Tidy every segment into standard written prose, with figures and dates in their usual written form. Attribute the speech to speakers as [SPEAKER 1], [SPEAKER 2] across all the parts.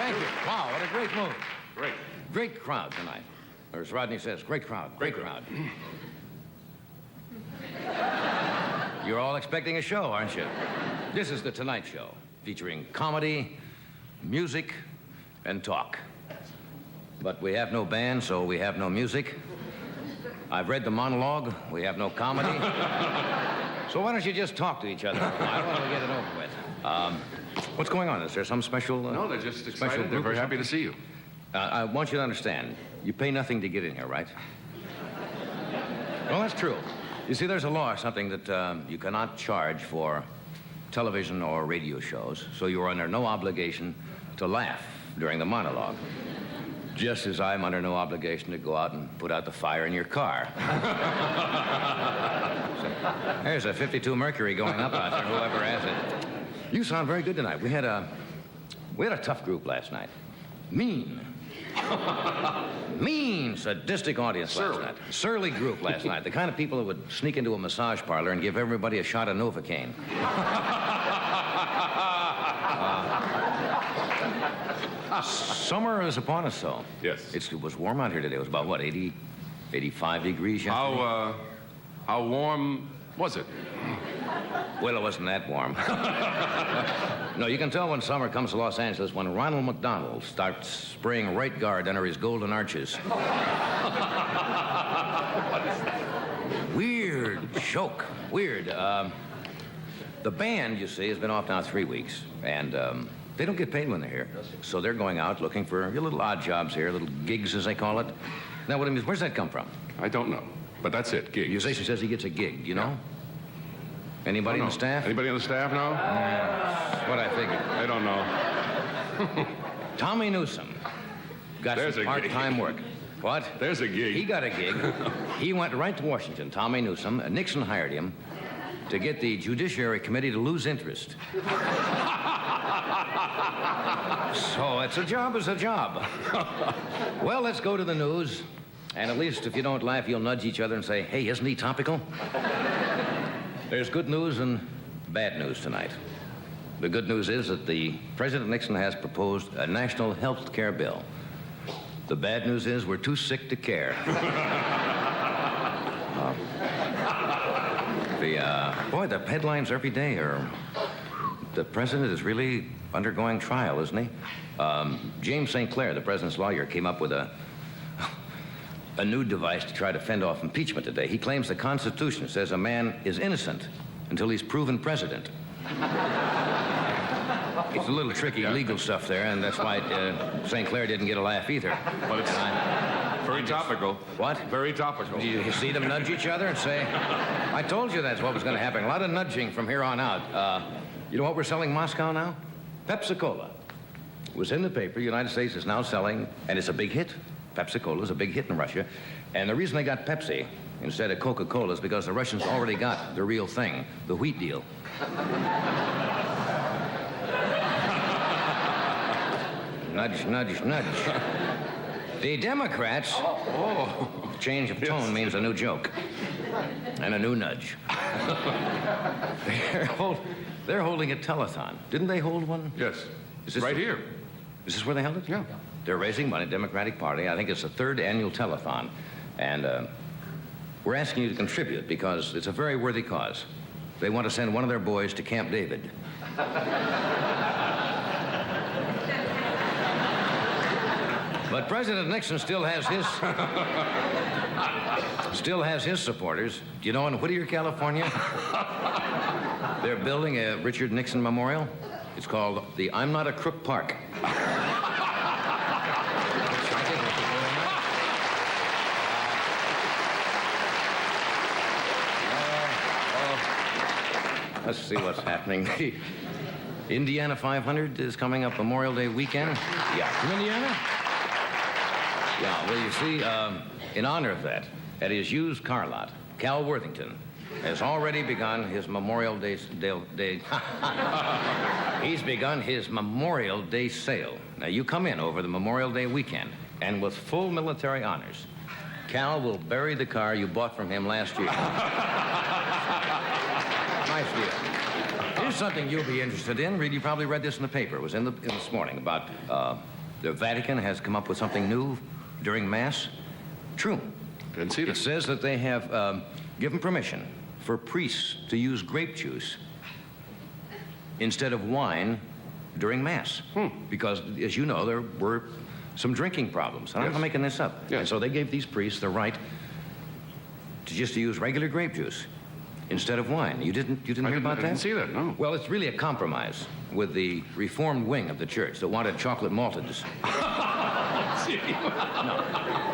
[SPEAKER 1] Thank you. Wow, what a great move.
[SPEAKER 2] Great.
[SPEAKER 1] Great crowd tonight. Or as Rodney says, great crowd. Great crowd. You're all expecting a show, aren't you? This is The Tonight Show, featuring comedy, music, and talk. But we have no band, so we have no music. I've read the monologue. We have no comedy. So why don't you just talk to each other? I want to get it over with. What's going on? Is there some special...
[SPEAKER 2] No, they're just
[SPEAKER 1] special
[SPEAKER 2] excited. They're
[SPEAKER 1] group or
[SPEAKER 2] very happy
[SPEAKER 1] something?
[SPEAKER 2] to see you.
[SPEAKER 1] I want you to understand, you pay nothing to get in here, right? Well, that's true. You see, there's a law or something that you cannot charge for television or radio shows, so you're under no obligation to laugh during the monologue. Just as I'm under no obligation to go out and put out the fire in your car. So, there's a 52 Mercury going up out there, whoever has it. You sound very good tonight. We had a tough group last night. Mean, sadistic audience last night. Surly group last night. The kind of people that would sneak into a massage parlor and give everybody a shot of Novocaine. Summer is upon us, so.
[SPEAKER 2] Yes.
[SPEAKER 1] It was warm out here today. It was about, what, 80, 85 degrees yesterday?
[SPEAKER 2] How warm was it?
[SPEAKER 1] Well, it wasn't that warm. No, you can tell when summer comes to Los Angeles when Ronald McDonald starts spraying right guard under his golden arches. Weird joke. Weird. The band, you see, has been off now 3 weeks, and they don't get paid when they're here. So they're going out looking for little odd jobs here, little gigs, as they call it. Now, what it means, where's that come from?
[SPEAKER 2] I don't know, but that's it, gigs.
[SPEAKER 1] Musician says he gets a gig, you know? Anybody
[SPEAKER 2] Oh,
[SPEAKER 1] on
[SPEAKER 2] no.
[SPEAKER 1] the staff?
[SPEAKER 2] Anybody on the staff now?
[SPEAKER 1] That's what I figured.
[SPEAKER 2] I don't know.
[SPEAKER 1] Tommy Newsom got
[SPEAKER 2] There's
[SPEAKER 1] some
[SPEAKER 2] a gig.
[SPEAKER 1] part-time work. What?
[SPEAKER 2] There's a gig.
[SPEAKER 1] He got a gig. He went right to Washington, Tommy Newsom. Nixon hired him to get the Judiciary Committee to lose interest. So it's a job is a job. Well, let's go to the news. And at least if you don't laugh, you'll nudge each other and say, hey, isn't he topical? There's good news and bad news tonight. The good news is that the President Nixon has proposed a national health care bill. The bad news is we're too sick to care. The headlines every day are the president is really undergoing trial, isn't he? James St. Clair, the president's lawyer, came up with a new device to try to fend off impeachment today. He claims the Constitution says a man is innocent until he's proven president. It's a little tricky legal stuff there, and that's why St. Clair didn't get a laugh either.
[SPEAKER 2] But it's very topical.
[SPEAKER 1] What?
[SPEAKER 2] Very topical.
[SPEAKER 1] You see them nudge each other and say, I told you that's what was going to happen. A lot of nudging from here on out. You know what we're selling Moscow now? Pepsi-Cola. It was in the paper. The United States is now selling, and it's a big hit. Pepsi-Cola is a big hit in Russia. And the reason they got Pepsi instead of Coca-Cola is because the Russians already got the real thing, the wheat deal. Nudge, nudge, nudge. The Democrats... Change of tone means a new joke. And a new nudge. They're holding a telethon. Didn't they hold one?
[SPEAKER 2] Yes.
[SPEAKER 1] Is this
[SPEAKER 2] right here.
[SPEAKER 1] Is this where they held it?
[SPEAKER 2] Yeah.
[SPEAKER 1] They're raising money, Democratic Party. I think it's the 3rd annual telethon. And we're asking you to contribute because it's a very worthy cause. They want to send one of their boys to Camp David. But President Nixon still has his supporters. Do you know in Whittier, California, they're building a Richard Nixon memorial? It's called the I'm Not a Crook Park. Let's see what's happening. The Indiana 500 is coming up Memorial Day weekend. Yeah. From Indiana? Yeah, well, you see, in honor of that, at his used car lot, Cal Worthington has already begun his Memorial Day. He's begun his Memorial Day sale. Now, you come in over the Memorial Day weekend, and with full military honors, Cal will bury the car you bought from him last year. Nice deal. Here's something you'll be interested in. You probably read this in the paper. It was in this morning about The Vatican has come up with something new during Mass. True.
[SPEAKER 2] Didn't see
[SPEAKER 1] It
[SPEAKER 2] that.
[SPEAKER 1] says that they have given permission for priests to use grape juice instead of wine during Mass. Because, as you know, there were some drinking problems. I'm
[SPEAKER 2] Yes.
[SPEAKER 1] not making this up.
[SPEAKER 2] Yes.
[SPEAKER 1] And so they gave these priests the right to just to use regular grape juice instead of wine. You didn't hear about
[SPEAKER 2] I
[SPEAKER 1] that?
[SPEAKER 2] didn't see that, no.
[SPEAKER 1] Well, it's really a compromise with the reformed wing of the church that wanted chocolate malted.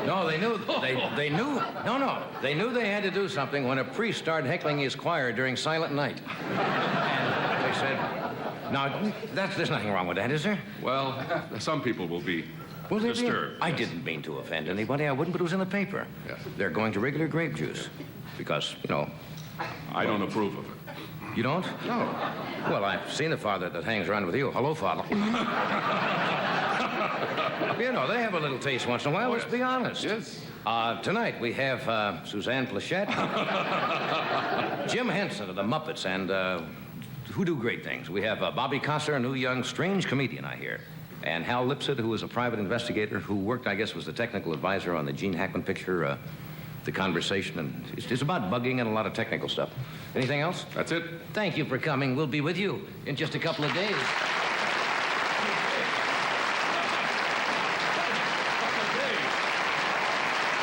[SPEAKER 1] No, they knew they knew they had to do something when a priest started heckling his choir during Silent Night. And they said, now, there's nothing wrong with that, is there?
[SPEAKER 2] Well, some people will be
[SPEAKER 1] Well, they're being-
[SPEAKER 2] disturbed.
[SPEAKER 1] I didn't mean to offend anybody. I wouldn't, but it was in the paper.
[SPEAKER 2] Yes.
[SPEAKER 1] They're going to regular grape juice because,
[SPEAKER 2] I don't approve of it.
[SPEAKER 1] you don't?
[SPEAKER 2] No.
[SPEAKER 1] Well, I've seen a father that hangs around with you. Hello, Father. They have a little taste once in a while, let's be honest.
[SPEAKER 2] Yes.
[SPEAKER 1] Tonight we have Suzanne Plachette, Jim Henson of the Muppets, and who do great things. We have Bobby Cosser, a new young strange comedian, I hear, and Hal Lipset, who is a private investigator who worked, I guess, was the technical advisor on the Gene Hackman picture, The Conversation, and it's about bugging and a lot of technical stuff. Anything else?
[SPEAKER 2] That's it.
[SPEAKER 1] Thank you for coming. We'll be with you in just a couple of days.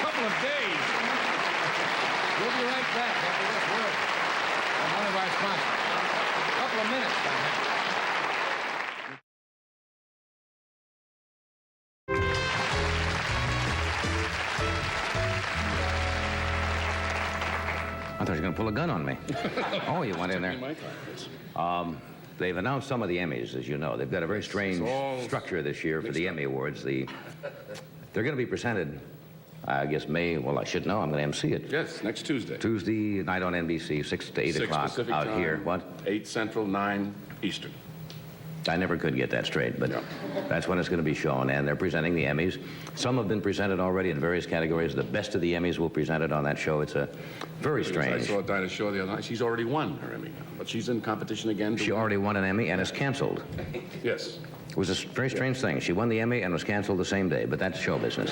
[SPEAKER 2] Couple of days.
[SPEAKER 1] We'll be right back after this word from one of our sponsors. A couple of minutes, perhaps. I thought you were going to pull a gun on me. Oh, you went in there.
[SPEAKER 2] My time, yes.
[SPEAKER 1] They've announced some of the Emmys, as you know. They've got a very strange
[SPEAKER 2] all
[SPEAKER 1] structure this year for the Emmy Awards. They're going to be presented, I guess, I should know. I'm going to MC it.
[SPEAKER 2] Yes, next Tuesday.
[SPEAKER 1] Tuesday night on NBC, 6 to 8
[SPEAKER 2] 6
[SPEAKER 1] o'clock
[SPEAKER 2] Pacific
[SPEAKER 1] out
[SPEAKER 2] time,
[SPEAKER 1] here. What?
[SPEAKER 2] 8 Central, 9 Eastern.
[SPEAKER 1] I never could get that straight, but
[SPEAKER 2] Yeah.
[SPEAKER 1] that's when it's going to be shown, and they're presenting the Emmys. Some have been presented already in various categories. The best of the Emmys will be presented on that show. It's a very
[SPEAKER 2] I
[SPEAKER 1] strange.
[SPEAKER 2] saw Dinah Shaw the other night. She's already won her Emmy, but she's in competition again.
[SPEAKER 1] She already won an Emmy and is canceled.
[SPEAKER 2] Yes.
[SPEAKER 1] It was a very strange thing. She won the Emmy and was canceled the same day, but that's show business.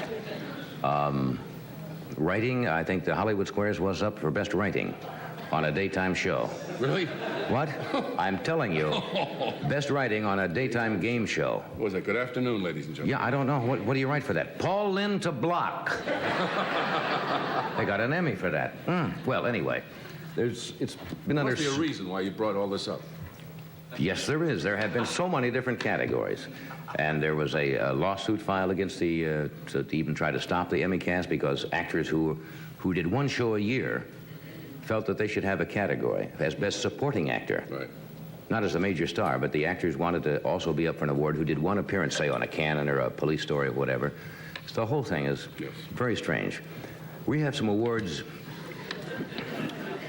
[SPEAKER 1] Writing, I think the Hollywood Squares was up for best writing on a daytime show.
[SPEAKER 2] Really?
[SPEAKER 1] What? I'm telling you, best writing on a daytime game show.
[SPEAKER 2] What was that? Good afternoon, ladies and gentlemen.
[SPEAKER 1] Yeah, I don't know. What do you write for that? Paul Lynn to Block. They got an Emmy for that. Well, anyway, it's been
[SPEAKER 2] There
[SPEAKER 1] under...
[SPEAKER 2] must be a reason why you brought all this up.
[SPEAKER 1] Yes, there is. There have been so many different categories. And there was a lawsuit filed against to even try to stop the Emmy cast because actors who did one show a year felt that they should have a category as Best Supporting Actor.
[SPEAKER 2] Right.
[SPEAKER 1] Not as a major star, but the actors wanted to also be up for an award who did one appearance, say, on a Cannon or a police story or whatever. So the whole thing is
[SPEAKER 2] Yes.
[SPEAKER 1] very strange. We have some awards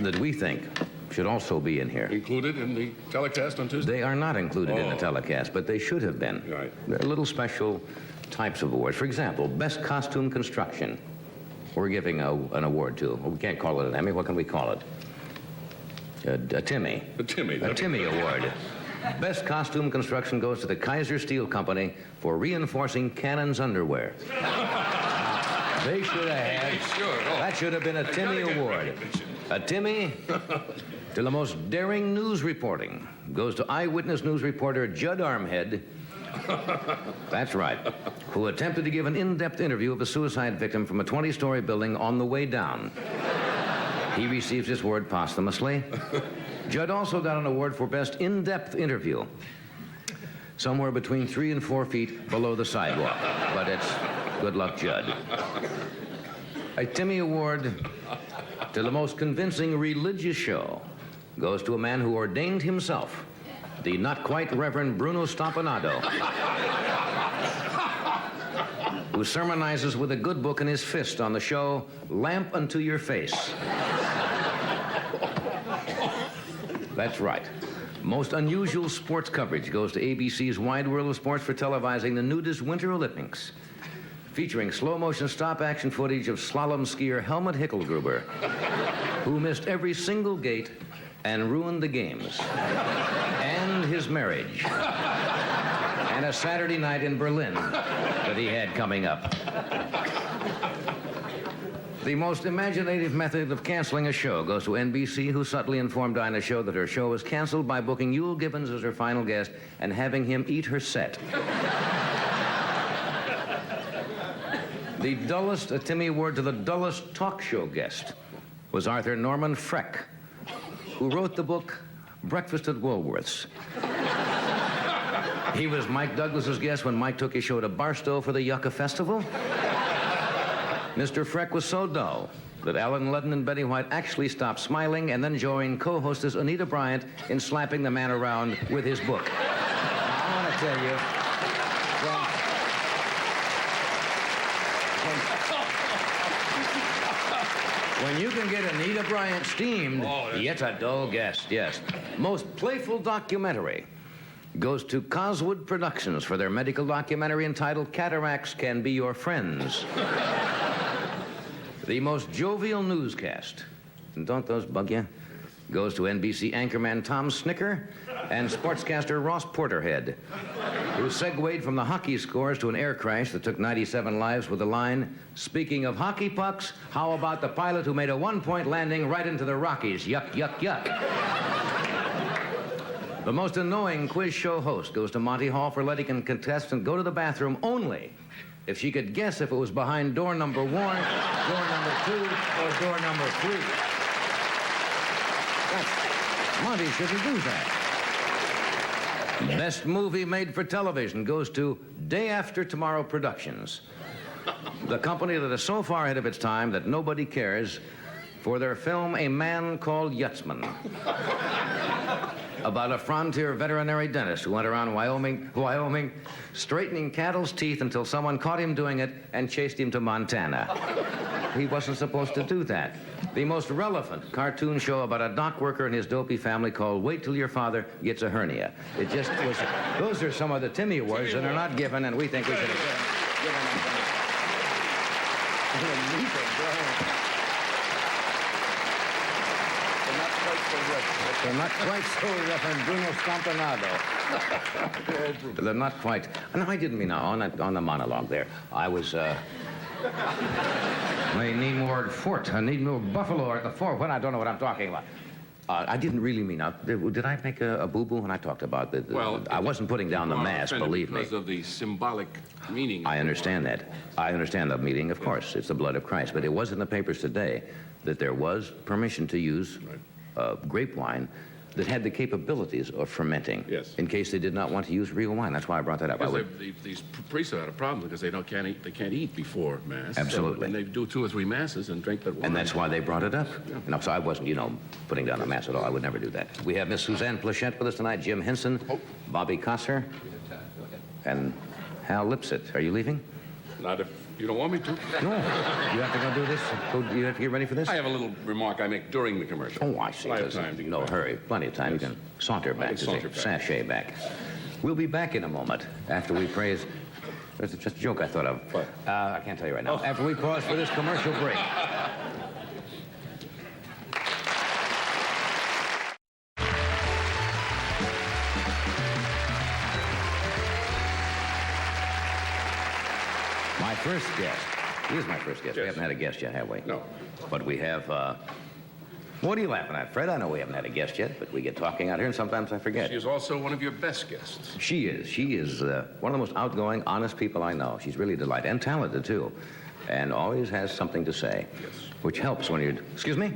[SPEAKER 1] that we think should also be in here.
[SPEAKER 2] Included in the telecast on Tuesday?
[SPEAKER 1] They are not included in the
[SPEAKER 2] Oh.
[SPEAKER 1] telecast, but they should have been.
[SPEAKER 2] Right.
[SPEAKER 1] They're little special types of awards. For example, Best Costume Construction. We're giving an award to. We can't call it an Emmy. What can we call it? A Timmy.
[SPEAKER 2] A Timmy.
[SPEAKER 1] A Timmy Award. Best Costume Construction goes to the Kaiser Steel Company for reinforcing Cannon's underwear. They should have had...
[SPEAKER 2] Sure. Oh.
[SPEAKER 1] That should have been a Timmy
[SPEAKER 2] gotta get
[SPEAKER 1] Award.
[SPEAKER 2] recognition.
[SPEAKER 1] A Timmy to the most daring news reporting goes to eyewitness news reporter Judd Armhead. That's right. Who attempted to give an in-depth interview of a suicide victim from a 20-story building on the way down. He receives his award posthumously. Judd also got an award for Best In-Depth Interview. Somewhere between 3 and 4 feet below the sidewalk. But it's good luck, Judd. A Timmy Award to the most convincing religious show goes to a man who ordained himself, the not quite Reverend Bruno Stompanato, who sermonizes with a good book in his fist on the show Lamp Unto Your Face. That's right. Most unusual sports coverage goes to ABC's Wide World of Sports for televising the nudist Winter Olympics, featuring slow-motion stop-action footage of slalom skier Helmut Hickelgruber, who missed every single gate and ruined the games, and his marriage, and a Saturday night in Berlin that he had coming up. The most imaginative method of canceling a show goes to NBC, who subtly informed Dinah Shore that her show was canceled by booking Yul Gibbons as her final guest and having him eat her set. The dullest, a Timmy award to the dullest talk show guest was Arthur Norman Freck, who wrote the book Breakfast at Woolworth's. He was Mike Douglas's guest when Mike took his show to Barstow for the Yucca Festival. Mr. Freck was so dull that Alan Ludden and Betty White actually stopped smiling and then joined co-hostess Anita Bryant in slapping the man around with his book. I want to tell you, when you can get Anita Bryant steamed, it's a dull guest, yes. Most playful documentary goes to Coswood Productions for their medical documentary entitled Cataracts Can Be Your Friends. The most jovial newscast, and don't those bug you, goes to NBC anchorman Tom Snicker and sportscaster Ross Porterhead, who segued from the hockey scores to an air crash that took 97 lives with the line, "Speaking of hockey pucks, how about the pilot who made a one-point landing right into the Rockies? Yuck, yuck, yuck." The most annoying quiz show host goes to Monty Hall for letting a contestant go to the bathroom only if she could guess if it was behind door number 1, door number 2, or door number 3. Monty shouldn't do that. Best movie made for television goes to Day After Tomorrow Productions, the company that is so far ahead of its time that nobody cares for their film A Man Called Yutzman, about a frontier veterinary dentist who went around Wyoming, straightening cattle's teeth until someone caught him doing it and chased him to Montana. He wasn't supposed to do that. The most relevant cartoon show about a dock worker and his dopey family called Wait Till Your Father Gets a Hernia. It just was, those are some of the Timmy Awards that are not given, and we think we should have given them. They're not quite so Reverend Bruno Scampanado. They're not quite. No, I didn't mean on the monologue there. I was, I need more fort. I need more buffalo at the fort. Well, I don't know what I'm talking about. I didn't really mean, did I make a boo-boo when I talked about the
[SPEAKER 2] well,
[SPEAKER 1] I wasn't putting down the mass, believe me.
[SPEAKER 2] Because of the symbolic meaning.
[SPEAKER 1] I understand that. I understand the meaning, of course. It's the blood of Christ. But it was in the papers today that there was permission to use grape wine that had the capabilities of fermenting.
[SPEAKER 2] Yes.
[SPEAKER 1] In case they did not want to use real wine. That's why I brought that up.
[SPEAKER 2] These priests have had a problem because they can't eat before Mass.
[SPEAKER 1] Absolutely.
[SPEAKER 2] And they do 2 or 3 Masses and drink that wine.
[SPEAKER 1] And that's why they brought it up.
[SPEAKER 2] Yeah.
[SPEAKER 1] No, so I wasn't, putting down the mass at all. I would never do that. We have Miss Suzanne Plachette with us tonight, Jim Henson, Bobby Kosser, and Hal Lipsett. Are you leaving?
[SPEAKER 2] Not if you don't want me to.
[SPEAKER 1] No. You have to go do this? You have to get ready for this?
[SPEAKER 2] I have a little remark I make during the commercial.
[SPEAKER 1] Oh, I see.
[SPEAKER 2] I have time to get
[SPEAKER 1] No
[SPEAKER 2] back.
[SPEAKER 1] hurry. Plenty of time.
[SPEAKER 2] Yes.
[SPEAKER 1] You can saunter back.
[SPEAKER 2] saunter back.
[SPEAKER 1] Sashay back. We'll be back in a moment after we praise... There's just a joke I thought of.
[SPEAKER 2] What?
[SPEAKER 1] I can't tell you right now. After we pause for this commercial break. My first guest. He is my first guest.
[SPEAKER 2] Yes.
[SPEAKER 1] We haven't had a guest yet, have we?
[SPEAKER 2] No.
[SPEAKER 1] But we have, what are you laughing at, Fred? I know we haven't had a guest yet, but we get talking out here and sometimes I forget.
[SPEAKER 2] She is also one of your best guests.
[SPEAKER 1] She is. She is one of the most outgoing, honest people I know. She's really a delight and talented, too. And always has something to say.
[SPEAKER 2] Yes.
[SPEAKER 1] Which helps when you're... Excuse me?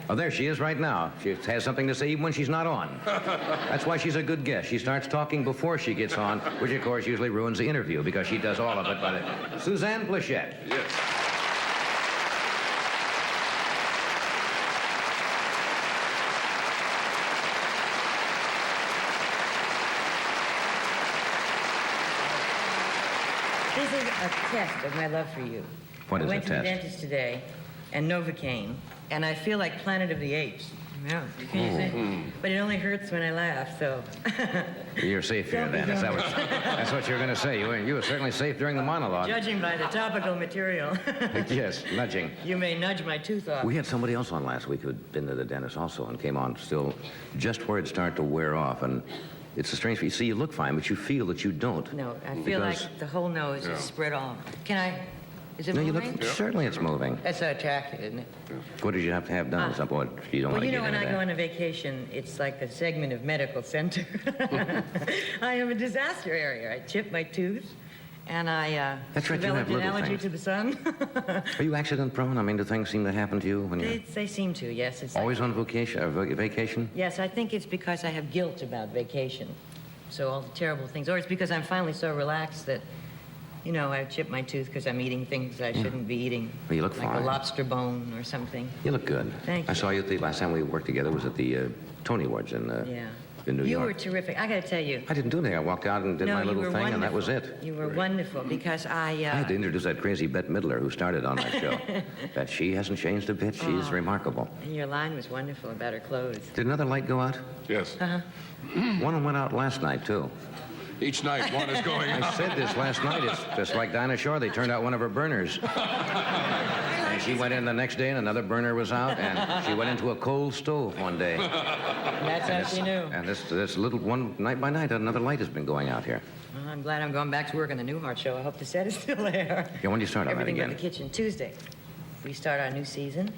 [SPEAKER 1] Oh, there she is right now. She has something to say even when she's not on. That's why she's a good guest. She starts talking before she gets on, which, of course, usually ruins the interview because she does all of it. But Suzanne Plachette.
[SPEAKER 2] Yes.
[SPEAKER 3] This is a test of my love for you.
[SPEAKER 1] What is
[SPEAKER 3] I went
[SPEAKER 1] a
[SPEAKER 3] to the
[SPEAKER 1] test?
[SPEAKER 3] dentist today, and Novocaine, and I feel like Planet of the Apes. Yeah, can you see? But it only hurts when I laugh, so.
[SPEAKER 1] You're safe here, then. Is that what, that's what you're going to say. You were certainly safe during the monologue.
[SPEAKER 3] Judging by the topical material,
[SPEAKER 1] Yes, nudging.
[SPEAKER 3] you may nudge my tooth off.
[SPEAKER 1] We had somebody else on last week who'd been to the dentist also and came on still just where it started to wear off. And It's a strange. You see, you look fine, but you feel that you don't.
[SPEAKER 3] No, I feel
[SPEAKER 1] Because-
[SPEAKER 3] like the whole nose is spread on. Can I? Is it
[SPEAKER 1] No, you
[SPEAKER 3] moving?
[SPEAKER 1] look. Certainly, it's moving.
[SPEAKER 3] That's so attractive, isn't it?
[SPEAKER 1] What did you have to have done? Some point you don't
[SPEAKER 3] Well,
[SPEAKER 1] want to
[SPEAKER 3] you
[SPEAKER 1] get
[SPEAKER 3] know, when
[SPEAKER 1] into
[SPEAKER 3] I go
[SPEAKER 1] that.
[SPEAKER 3] on a vacation, it's like a segment of medical center. I am a disaster area. I chipped my tooth, and I
[SPEAKER 1] That's right, you have
[SPEAKER 3] developed an
[SPEAKER 1] little
[SPEAKER 3] allergy
[SPEAKER 1] things.
[SPEAKER 3] to the sun.
[SPEAKER 1] Are you accident prone? I mean, do things seem to happen to you when you're
[SPEAKER 3] They seem to, yes. It's
[SPEAKER 1] always on vacation? Vacation?
[SPEAKER 3] Yes, I think it's because I have guilt about vacation. So all the terrible things. Or it's because I'm finally so relaxed that, you know, I chipped my tooth because I'm eating things I shouldn't be eating.
[SPEAKER 1] Well, you look
[SPEAKER 3] like
[SPEAKER 1] fine.
[SPEAKER 3] a lobster bone or something.
[SPEAKER 1] You look good.
[SPEAKER 3] Thank
[SPEAKER 1] I
[SPEAKER 3] you.
[SPEAKER 1] saw you the last time we worked together was at the Tony Awards in New
[SPEAKER 3] You
[SPEAKER 1] York.
[SPEAKER 3] were terrific. I got to tell you.
[SPEAKER 1] I didn't do anything. I walked out and did
[SPEAKER 3] No,
[SPEAKER 1] my
[SPEAKER 3] you
[SPEAKER 1] little
[SPEAKER 3] were
[SPEAKER 1] thing,
[SPEAKER 3] wonderful.
[SPEAKER 1] and that was it.
[SPEAKER 3] You were wonderful because
[SPEAKER 1] I had to introduce that crazy Bette Midler who started on that show. That she hasn't changed a bit. She's remarkable.
[SPEAKER 3] and your line was wonderful about her clothes.
[SPEAKER 1] Did another light go out?
[SPEAKER 2] Yes.
[SPEAKER 1] One went out last night, too.
[SPEAKER 2] Each night, one is going
[SPEAKER 1] I
[SPEAKER 2] out.
[SPEAKER 1] said this last night. It's just like Dinah Shore. They turned out one of her burners. And she went in the next day and another burner was out. And she went into a coal stove one day.
[SPEAKER 3] That's how she knew.
[SPEAKER 1] And this little one, night by night, another light has been going out here.
[SPEAKER 3] Well, I'm glad I'm going back to work on the Newhart show. I hope the set is still there.
[SPEAKER 1] Yeah, when do you start on that
[SPEAKER 3] Everything
[SPEAKER 1] again?
[SPEAKER 3] but the kitchen. Tuesday. We start our new season,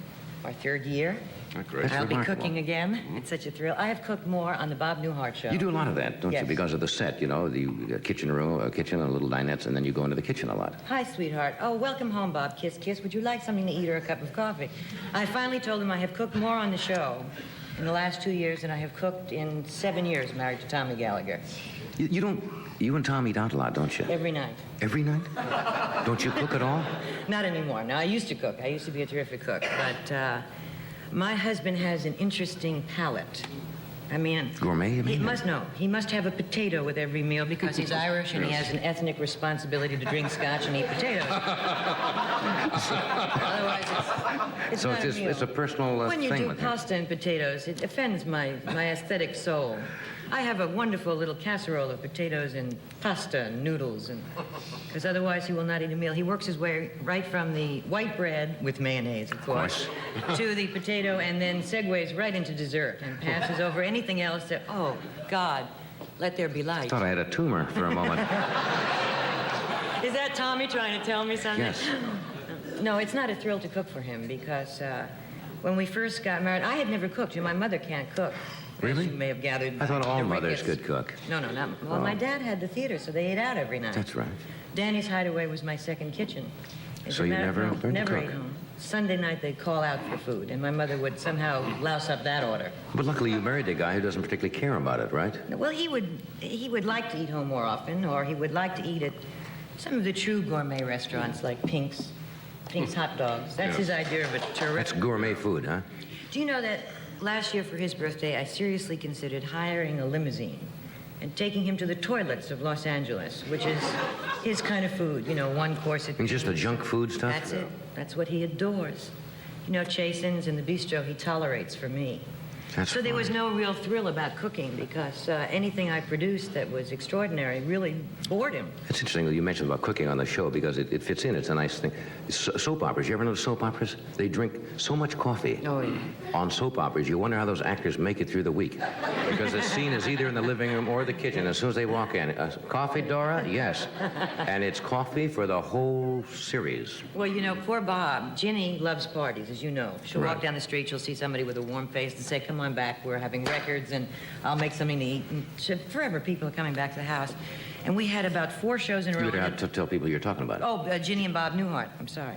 [SPEAKER 3] our third year.
[SPEAKER 2] Not great.
[SPEAKER 1] That's
[SPEAKER 3] I'll be
[SPEAKER 1] remarkable.
[SPEAKER 3] cooking again. It's such a thrill. I have cooked more on the Bob Newhart show.
[SPEAKER 1] You do a lot of that, don't you?
[SPEAKER 3] Yes.
[SPEAKER 1] Because of the set, you know, the kitchen room, kitchen and little dinettes, and then you go into the kitchen a lot.
[SPEAKER 3] Hi, sweetheart. Oh, welcome home, Bob. Kiss, kiss. Would you like something to eat or a cup of coffee? I finally told him I have cooked more on the show in the last 2 years than I have cooked in 7 years married to Tommy Gallagher.
[SPEAKER 1] You and Tom eat out a lot, don't you?
[SPEAKER 3] Every night.
[SPEAKER 1] Every night? Don't you cook at all?
[SPEAKER 3] Not anymore. Now, I used to cook. I used to be a terrific cook. But my husband has an interesting palate. I mean...
[SPEAKER 1] Gourmet, you mean?
[SPEAKER 3] He must have a potato with every meal because he's Irish and he has an ethnic responsibility to drink scotch and eat potatoes. Otherwise, it's
[SPEAKER 1] So
[SPEAKER 3] not a meal.
[SPEAKER 1] it's a personal
[SPEAKER 3] When you
[SPEAKER 1] thing
[SPEAKER 3] do
[SPEAKER 1] with him.
[SPEAKER 3] pasta and potatoes, it offends my aesthetic soul. I have a wonderful little casserole of potatoes and pasta and noodles, and because otherwise he will not eat a meal. He works his way right from the white bread with mayonnaise, of course, to the potato, and then segues right into dessert and passes over anything else that, oh, God, let there be light.
[SPEAKER 1] I thought I had a tumor for a moment.
[SPEAKER 3] Is that Tommy trying to tell me something?
[SPEAKER 1] Yes.
[SPEAKER 3] No, it's not a thrill to cook for him because when we first got married, I had never cooked. You know, my mother can't cook.
[SPEAKER 1] Really?
[SPEAKER 3] As you may have gathered.
[SPEAKER 1] I thought all
[SPEAKER 3] the
[SPEAKER 1] mothers
[SPEAKER 3] rickets.
[SPEAKER 1] could cook.
[SPEAKER 3] No, not. Well, my dad had the theater, so they ate out every night.
[SPEAKER 1] That's right.
[SPEAKER 3] Danny's Hideaway was my second kitchen. As
[SPEAKER 1] So
[SPEAKER 3] a
[SPEAKER 1] you
[SPEAKER 3] matter of
[SPEAKER 1] never
[SPEAKER 3] fact,
[SPEAKER 1] learned to
[SPEAKER 3] never
[SPEAKER 1] cook?
[SPEAKER 3] ate home. Sunday night they'd call out for food, and my mother would somehow louse up that order.
[SPEAKER 1] But luckily you married a guy who doesn't particularly care about it, right?
[SPEAKER 3] Well, he would like to eat home more often, or he would like to eat at some of the true gourmet restaurants like Pink's Hot Dogs. That's his idea of a terrific.
[SPEAKER 1] That's gourmet food, huh?
[SPEAKER 3] Do you know that last year for his birthday, I seriously considered hiring a limousine and taking him to the toilets of Los Angeles, which is his kind of food, you know, one course at
[SPEAKER 1] And just the junk food stuff?
[SPEAKER 3] That's it. That's what he adores. You know, Chasen's and the bistro he tolerates for me.
[SPEAKER 1] That's
[SPEAKER 3] So there was
[SPEAKER 1] fine.
[SPEAKER 3] no real thrill about cooking because anything I produced that was extraordinary really bored him.
[SPEAKER 1] It's interesting that you mentioned about cooking on the show because it fits in. It's a nice thing. Soap operas. You ever notice soap operas? They drink so much coffee.
[SPEAKER 3] Oh, yeah.
[SPEAKER 1] On soap operas, you wonder how those actors make it through the week. Because the scene is either in the living room or the kitchen. As soon as they walk in, coffee, Dora? Yes. And it's coffee for the whole series.
[SPEAKER 3] Well, you know, poor Bob. Ginny loves parties, as you know. She'll
[SPEAKER 1] Right.
[SPEAKER 3] walk down the street, she'll see somebody with a warm face and say, come on back, we're having records, and I'll make something to eat. And forever, people are coming back to the house. And we had about 4 shows in a row.
[SPEAKER 1] You better have to tell people you're talking about.
[SPEAKER 3] Oh, Ginny and Bob Newhart. I'm sorry.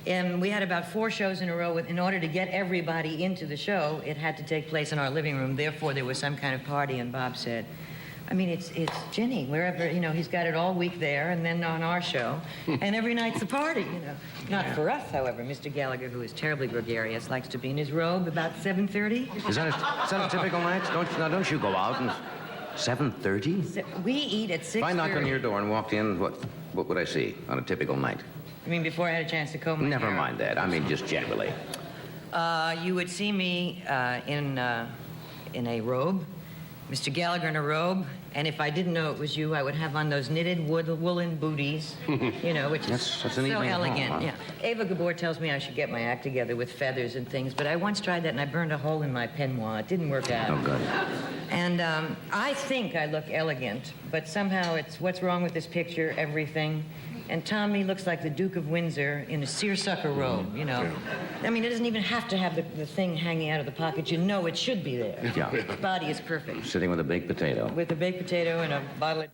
[SPEAKER 3] And we had about 4 shows in a row. In order to get everybody into the show, it had to take place in our living room. Therefore, there was some kind of party. And Bob said, I mean, it's Ginny. Wherever, you know, he's got it all week there and then on our show. And every night's a party, you know. Not for us, however. Mr. Gallagher, who is terribly gregarious, likes to be in his robe about 7:30.
[SPEAKER 1] Is that a typical night? Don't you go out and 7:30?
[SPEAKER 3] We eat at 6:30.
[SPEAKER 1] If I knocked on your door and walked in, what would I see on a typical night?
[SPEAKER 3] I mean, before I had a chance to comb my
[SPEAKER 1] Never
[SPEAKER 3] hair.
[SPEAKER 1] mind that. I mean, just generally.
[SPEAKER 3] You would see me in a robe Mr. Gallagher in a robe, and if I didn't know it was you, I would have on those knitted woolen booties, you know, which is
[SPEAKER 1] That's an
[SPEAKER 3] so
[SPEAKER 1] evening at home,
[SPEAKER 3] elegant.
[SPEAKER 1] huh?
[SPEAKER 3] Yeah. Ava Gabor tells me I should get my act together with feathers and things, but I once tried that and I burned a hole in my peignoir. It didn't work out.
[SPEAKER 1] Oh, good.
[SPEAKER 3] And I think I look elegant, but somehow it's what's wrong with this picture, everything. And Tommy looks like the Duke of Windsor in a seersucker robe, you know.
[SPEAKER 2] Yeah.
[SPEAKER 3] I mean, it doesn't even have to have the thing hanging out of the pocket. You know it should be there.
[SPEAKER 1] Yeah.
[SPEAKER 3] His body is perfect.
[SPEAKER 1] Sitting with a baked potato.
[SPEAKER 3] With a baked potato and a bottle of...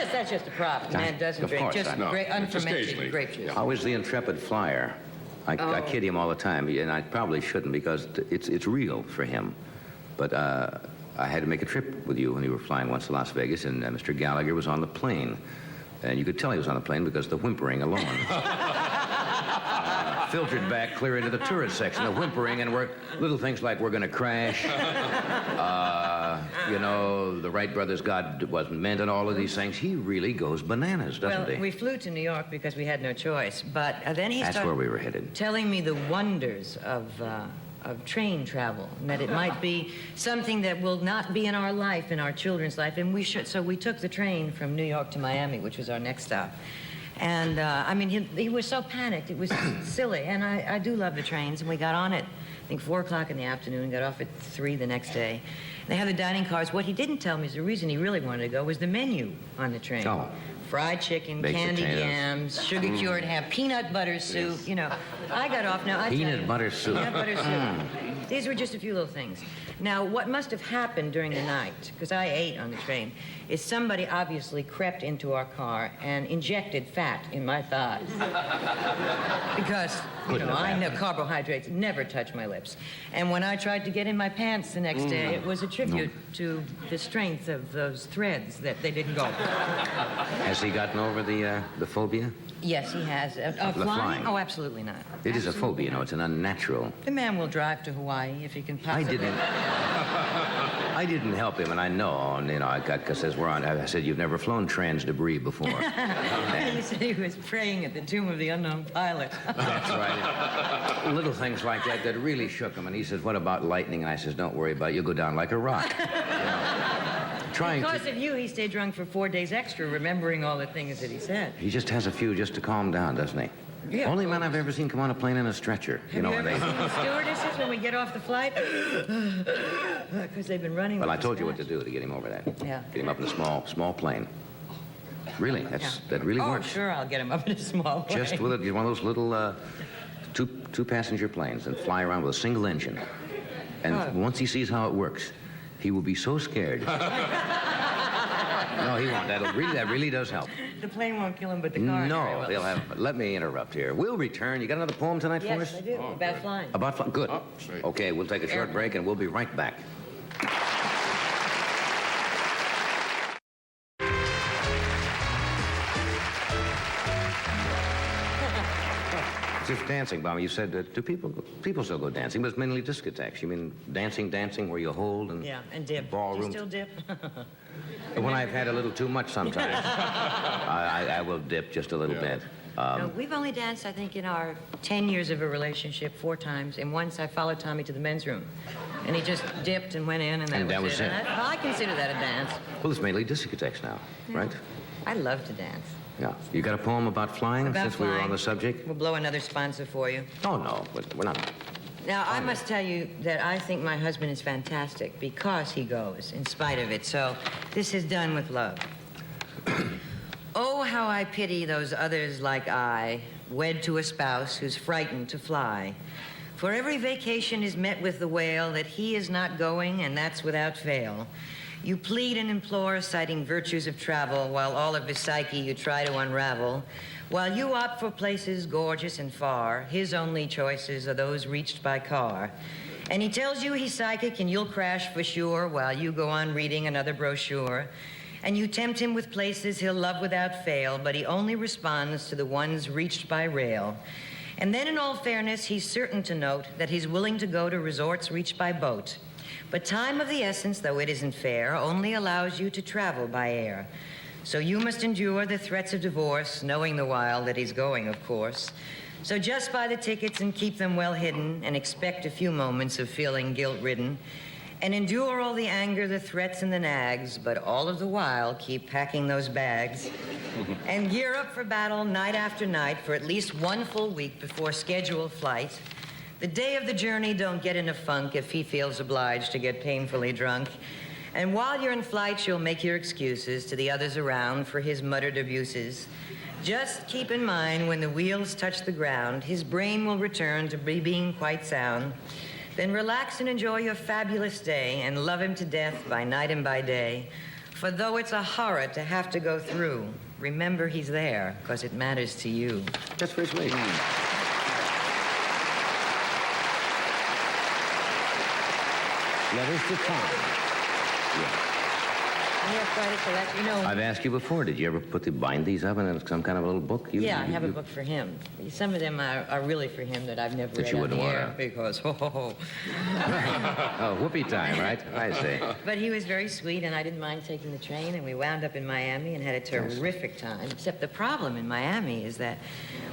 [SPEAKER 3] that's just a prop. The man doesn't
[SPEAKER 1] Of
[SPEAKER 3] drink.
[SPEAKER 1] course,
[SPEAKER 3] Just
[SPEAKER 1] I know.
[SPEAKER 2] Just
[SPEAKER 3] unfermented
[SPEAKER 2] occasionally.
[SPEAKER 3] grape juice.
[SPEAKER 1] How is the intrepid flyer? I kid him all the time, and I probably shouldn't because it's real for him. But I had to make a trip with you when you were flying once to Las Vegas, and Mr. Gallagher was on the plane. And you could tell he was on the plane because the whimpering alone filtered back clear into the tourist section. The whimpering, and little things like we're going to crash. You know, the Wright brothers, God wasn't meant, and all of these things. He really goes bananas, doesn't
[SPEAKER 3] Well,
[SPEAKER 1] he?
[SPEAKER 3] we flew to New York because we had no choice. But then he
[SPEAKER 1] That's
[SPEAKER 3] started
[SPEAKER 1] where we were headed.
[SPEAKER 3] telling me the wonders of train travel, and that it might be something that will not be in our life, in our children's life, and we should. So we took the train from New York to Miami, which was our next stop. And I mean, he was so panicked. It was silly, and I do love the trains. And we got on at, I think, 4 o'clock in the afternoon, and got off at 3 the next day. They had the dining cars. What he didn't tell me is the reason he really wanted to go was the menu on the train.
[SPEAKER 1] Oh.
[SPEAKER 3] Fried chicken,
[SPEAKER 1] Baked
[SPEAKER 3] candied
[SPEAKER 1] potatoes.
[SPEAKER 3] yams, sugar-cured ham, peanut butter soup, you know. I got off now. I tell
[SPEAKER 1] Peanut
[SPEAKER 3] you,
[SPEAKER 1] butter soup.
[SPEAKER 3] Peanut butter soup. These were just a few little things. Now, what must have happened during the night, because I ate on the train, is somebody obviously crept into our car and injected fat in my thighs. Because, you
[SPEAKER 1] Couldn't
[SPEAKER 3] know,
[SPEAKER 1] have
[SPEAKER 3] I know
[SPEAKER 1] happened.
[SPEAKER 3] carbohydrates never touch my lips. And when I tried to get in my pants the next day, it was a tribute to the strength of those threads that they didn't go.
[SPEAKER 1] Has he gotten over the phobia?
[SPEAKER 3] Yes, he has.
[SPEAKER 1] The
[SPEAKER 3] Flying?
[SPEAKER 1] flying.
[SPEAKER 3] Oh, absolutely not.
[SPEAKER 1] It is a phobia, you know. It's an unnatural.
[SPEAKER 3] The man will drive to Hawaii if he can possibly.
[SPEAKER 1] I didn't help him, and I know, and, you know, because I said, you've never flown trans debris before.
[SPEAKER 3] He said he was praying at the tomb of the unknown pilot.
[SPEAKER 1] That's right. Little things like that that really shook him. And he says, what about lightning? And I says, don't worry about it. You'll go down like a rock. You know, trying
[SPEAKER 3] Because
[SPEAKER 1] to...
[SPEAKER 3] of you, he stayed drunk for 4 days extra, remembering all the things that he said.
[SPEAKER 1] He just has a few just to calm down, doesn't he?
[SPEAKER 3] Yeah.
[SPEAKER 1] Only man I've ever seen come on a plane in a stretcher.
[SPEAKER 3] Have you
[SPEAKER 1] when
[SPEAKER 3] ever
[SPEAKER 1] they...
[SPEAKER 3] seen the stewardesses when we get off the flight? Because they've been running.
[SPEAKER 1] Well,
[SPEAKER 3] with
[SPEAKER 1] I told you what
[SPEAKER 3] the
[SPEAKER 1] to do to get him over that.
[SPEAKER 3] Yeah.
[SPEAKER 1] Get him up in a small plane. Really, that really
[SPEAKER 3] Oh,
[SPEAKER 1] works.
[SPEAKER 3] sure, I'll get him up in a small plane.
[SPEAKER 1] Just with one of those little two-passenger planes and fly around with a single engine. And once he sees how it works, he will be so scared. No, he won't. That really does help.
[SPEAKER 3] The plane won't kill him, but the car very
[SPEAKER 1] No,
[SPEAKER 3] well.
[SPEAKER 1] they'll have. Let me interrupt here. We'll return. You got another poem tonight for us?
[SPEAKER 3] Yes, I do. About flying.
[SPEAKER 1] About fun. Good.
[SPEAKER 2] Oh, sweet.
[SPEAKER 1] Okay, we'll take a short break and we'll be right back. Just dancing, Bob. You said do people still go dancing? But it's mainly discotheques. You mean dancing where you hold and
[SPEAKER 3] Yeah, and dip. Do
[SPEAKER 1] ballroom?
[SPEAKER 3] you still dip?
[SPEAKER 1] When I've had a little too much sometimes, I will dip just a little bit.
[SPEAKER 3] No, we've only danced, I think, in our 10 years of a relationship 4 times. And once I followed Tommy to the men's room. And he just dipped and went in, and that was it. And I consider that a dance.
[SPEAKER 1] Well, it's mainly discotheques now, right?
[SPEAKER 3] I love to dance.
[SPEAKER 1] Yeah. You got a poem about flying
[SPEAKER 3] About
[SPEAKER 1] since we were on
[SPEAKER 3] flying.
[SPEAKER 1] the subject?
[SPEAKER 3] We'll blow another sponsor for you.
[SPEAKER 1] Oh, no, but we're not.
[SPEAKER 3] Now, I must tell you that I think my husband is fantastic because he goes, in spite of it. So this is done with love. Oh, how I pity those others like I, wed to a spouse who's frightened to fly. For every vacation is met with the wail that he is not going, and that's without fail. You plead and implore, citing virtues of travel, while all of his psyche you try to unravel. While you opt for places gorgeous and far, his only choices are those reached by car. And he tells you he's psychic and you'll crash for sure, while you go on reading another brochure. And you tempt him with places he'll love without fail, but he only responds to the ones reached by rail. And then, in all fairness, he's certain to note that he's willing to go to resorts reached by boat. But time of the essence, though it isn't fair, only allows you to travel by air. So you must endure the threats of divorce, knowing the while that he's going, of course. So just buy the tickets and keep them well hidden, and expect a few moments of feeling guilt-ridden. and endure all the anger, the threats, and the nags, but all of the while keep packing those bags and gear up for battle night after night for at least one full week before scheduled flight. The day of the journey, don't get in a funk if he feels obliged to get painfully drunk. And while you're in flight, you'll make your excuses to the others around for his muttered abuses. Just keep in mind, when the wheels touch the ground, his brain will return to being quite sound. Then relax and enjoy your fabulous day and love him to death by night and by day. For though it's a horror to have to go through, remember he's there, because it matters to you.
[SPEAKER 1] That's very sweet. Letters to Tom. Yeah.
[SPEAKER 3] I have quite a collection. You know,
[SPEAKER 1] I've asked you before, did you ever bind these up in some kind of a little book?
[SPEAKER 3] I have a book for him. Some of them are really for him that I've never
[SPEAKER 1] That
[SPEAKER 3] read
[SPEAKER 1] you
[SPEAKER 3] on the
[SPEAKER 1] wouldn't
[SPEAKER 3] air
[SPEAKER 1] wanna-
[SPEAKER 3] because,
[SPEAKER 1] Oh, whoopee time, right? I see.
[SPEAKER 3] But he was very sweet, and I didn't mind taking the train, and we wound up in Miami and had a terrific time. Except the problem in Miami is that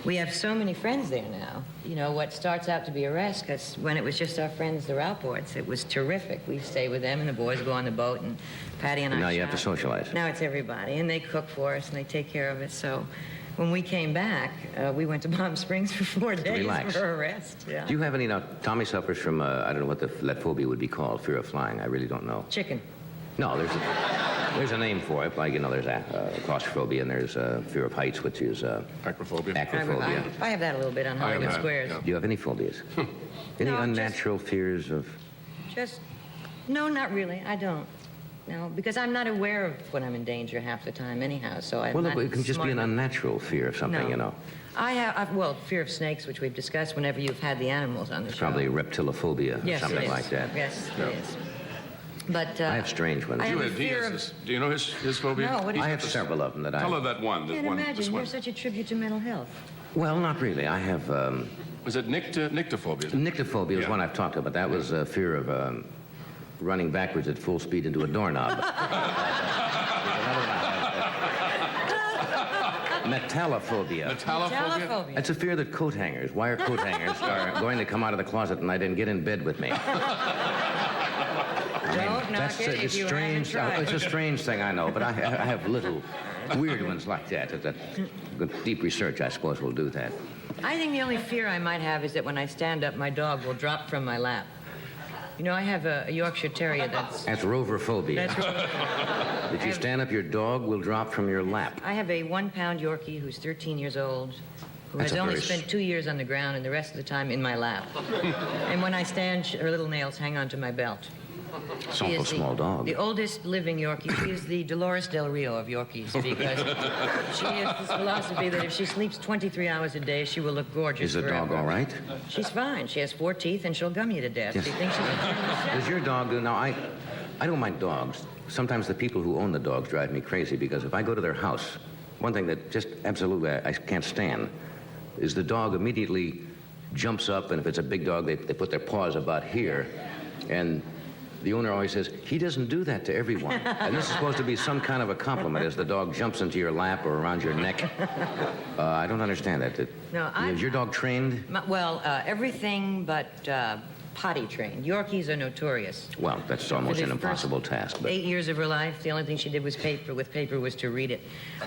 [SPEAKER 3] we have so many friends there now. You know, what starts out to be a rest, because when it was just our friends, the Ralports, it was terrific. We stay with them, and the boys go on the boat, and Patty and I
[SPEAKER 1] Now you have
[SPEAKER 3] shop.
[SPEAKER 1] to socialize.
[SPEAKER 3] Now it's everybody, and they cook for us, and they take care of us. So when we came back, we went to Palm Springs for 4 days
[SPEAKER 1] relax.
[SPEAKER 3] for a rest. Yeah.
[SPEAKER 1] Do you have any, now, Tommy suffers from, I don't know what that phobia would be called, fear of flying. I really don't know.
[SPEAKER 3] Chicken.
[SPEAKER 1] No, there's a name for it. Like, you know, there's claustrophobia, and there's fear of heights, which is
[SPEAKER 2] Acrophobia.
[SPEAKER 1] acrophobia.
[SPEAKER 3] I have that a little bit on
[SPEAKER 2] I have
[SPEAKER 3] Hollywood
[SPEAKER 2] that,
[SPEAKER 3] Squares.
[SPEAKER 2] yeah.
[SPEAKER 1] Do you have any phobias? Any
[SPEAKER 3] No,
[SPEAKER 1] unnatural fears of...
[SPEAKER 3] No, not really. I don't. No, because I'm not aware of when I'm in danger half the time anyhow, so I'm
[SPEAKER 1] Well,
[SPEAKER 3] not
[SPEAKER 1] look, it can just
[SPEAKER 3] smart
[SPEAKER 1] be an
[SPEAKER 3] enough.
[SPEAKER 1] unnatural fear of something,
[SPEAKER 3] No.
[SPEAKER 1] you know.
[SPEAKER 3] Well, fear of snakes, which we've discussed whenever you've had the animals on the show.
[SPEAKER 1] Probably reptilophobia or
[SPEAKER 3] Yes,
[SPEAKER 1] something
[SPEAKER 3] it is.
[SPEAKER 1] like that.
[SPEAKER 3] Yes,
[SPEAKER 2] Yeah.
[SPEAKER 3] it is. But
[SPEAKER 1] I have strange ones.
[SPEAKER 3] I have a
[SPEAKER 2] He
[SPEAKER 3] fear
[SPEAKER 2] has
[SPEAKER 3] of...
[SPEAKER 2] this. Do you know his phobia?
[SPEAKER 3] No, what do you-
[SPEAKER 1] I have several of them that
[SPEAKER 2] Tell her
[SPEAKER 1] I...
[SPEAKER 2] that one.
[SPEAKER 3] I
[SPEAKER 2] This
[SPEAKER 3] can't
[SPEAKER 2] one.
[SPEAKER 3] imagine.
[SPEAKER 2] This
[SPEAKER 3] You're
[SPEAKER 2] one.
[SPEAKER 3] such a tribute to mental health.
[SPEAKER 1] Well, not really. I have...
[SPEAKER 2] Was it nyctophobia?
[SPEAKER 1] Nyctophobia is
[SPEAKER 2] Yeah.
[SPEAKER 1] one I've talked about. That was a fear of running backwards at full speed into a doorknob. Metallophobia.
[SPEAKER 2] Metallophobia?
[SPEAKER 3] Telephobia.
[SPEAKER 1] That's a fear that coat hangers, wire coat hangers, are going to come out of the closet tonight and get in bed with me.
[SPEAKER 3] Don't knock it if you haven't tried.
[SPEAKER 1] It's a strange thing, I know, but I have little weird ones like that. Deep research, I suppose, will do that.
[SPEAKER 3] I think the only fear I might have is that when I stand up, my dog will drop from my lap. You know, I have a Yorkshire Terrier that's...
[SPEAKER 1] That's roverphobia.
[SPEAKER 3] That's really...
[SPEAKER 1] If you stand up, your dog will drop from your lap.
[SPEAKER 3] I have a 1-pound Yorkie who's 13 years old, who
[SPEAKER 1] That's
[SPEAKER 3] has
[SPEAKER 1] a
[SPEAKER 3] only
[SPEAKER 1] very
[SPEAKER 3] spent 2 years on the ground and the rest of the time in my lap. And when I stand, her little nails hang onto my belt.
[SPEAKER 1] It's
[SPEAKER 3] She
[SPEAKER 1] an awful
[SPEAKER 3] is
[SPEAKER 1] small dog.
[SPEAKER 3] The oldest living Yorkie. She is the Dolores Del Rio of Yorkies because she has this philosophy that if she sleeps 23 hours a day, she will look gorgeous
[SPEAKER 1] Is the dog
[SPEAKER 3] forever.
[SPEAKER 1] all right?
[SPEAKER 3] She's fine. She has 4 teeth and she'll gum you to death.
[SPEAKER 1] Yes.
[SPEAKER 3] She thinks she's a German Shepherd.
[SPEAKER 1] Does your dog do... Now, I don't mind dogs. Sometimes the people who own the dogs drive me crazy because if I go to their house, one thing that just absolutely I can't stand is the dog immediately jumps up, and if it's a big dog, they put their paws about here. And the owner always says, he doesn't do that to everyone. And this is supposed to be some kind of a compliment as the dog jumps into your lap or around your neck. I don't understand that.
[SPEAKER 3] No,
[SPEAKER 1] Is your dog trained?
[SPEAKER 3] Everything but potty trained. Yorkies are notorious.
[SPEAKER 1] Well, that's almost
[SPEAKER 3] For
[SPEAKER 1] an
[SPEAKER 3] the
[SPEAKER 1] impossible
[SPEAKER 3] first
[SPEAKER 1] task. But
[SPEAKER 3] 8 years of her life, the only thing she did was with paper was to read it.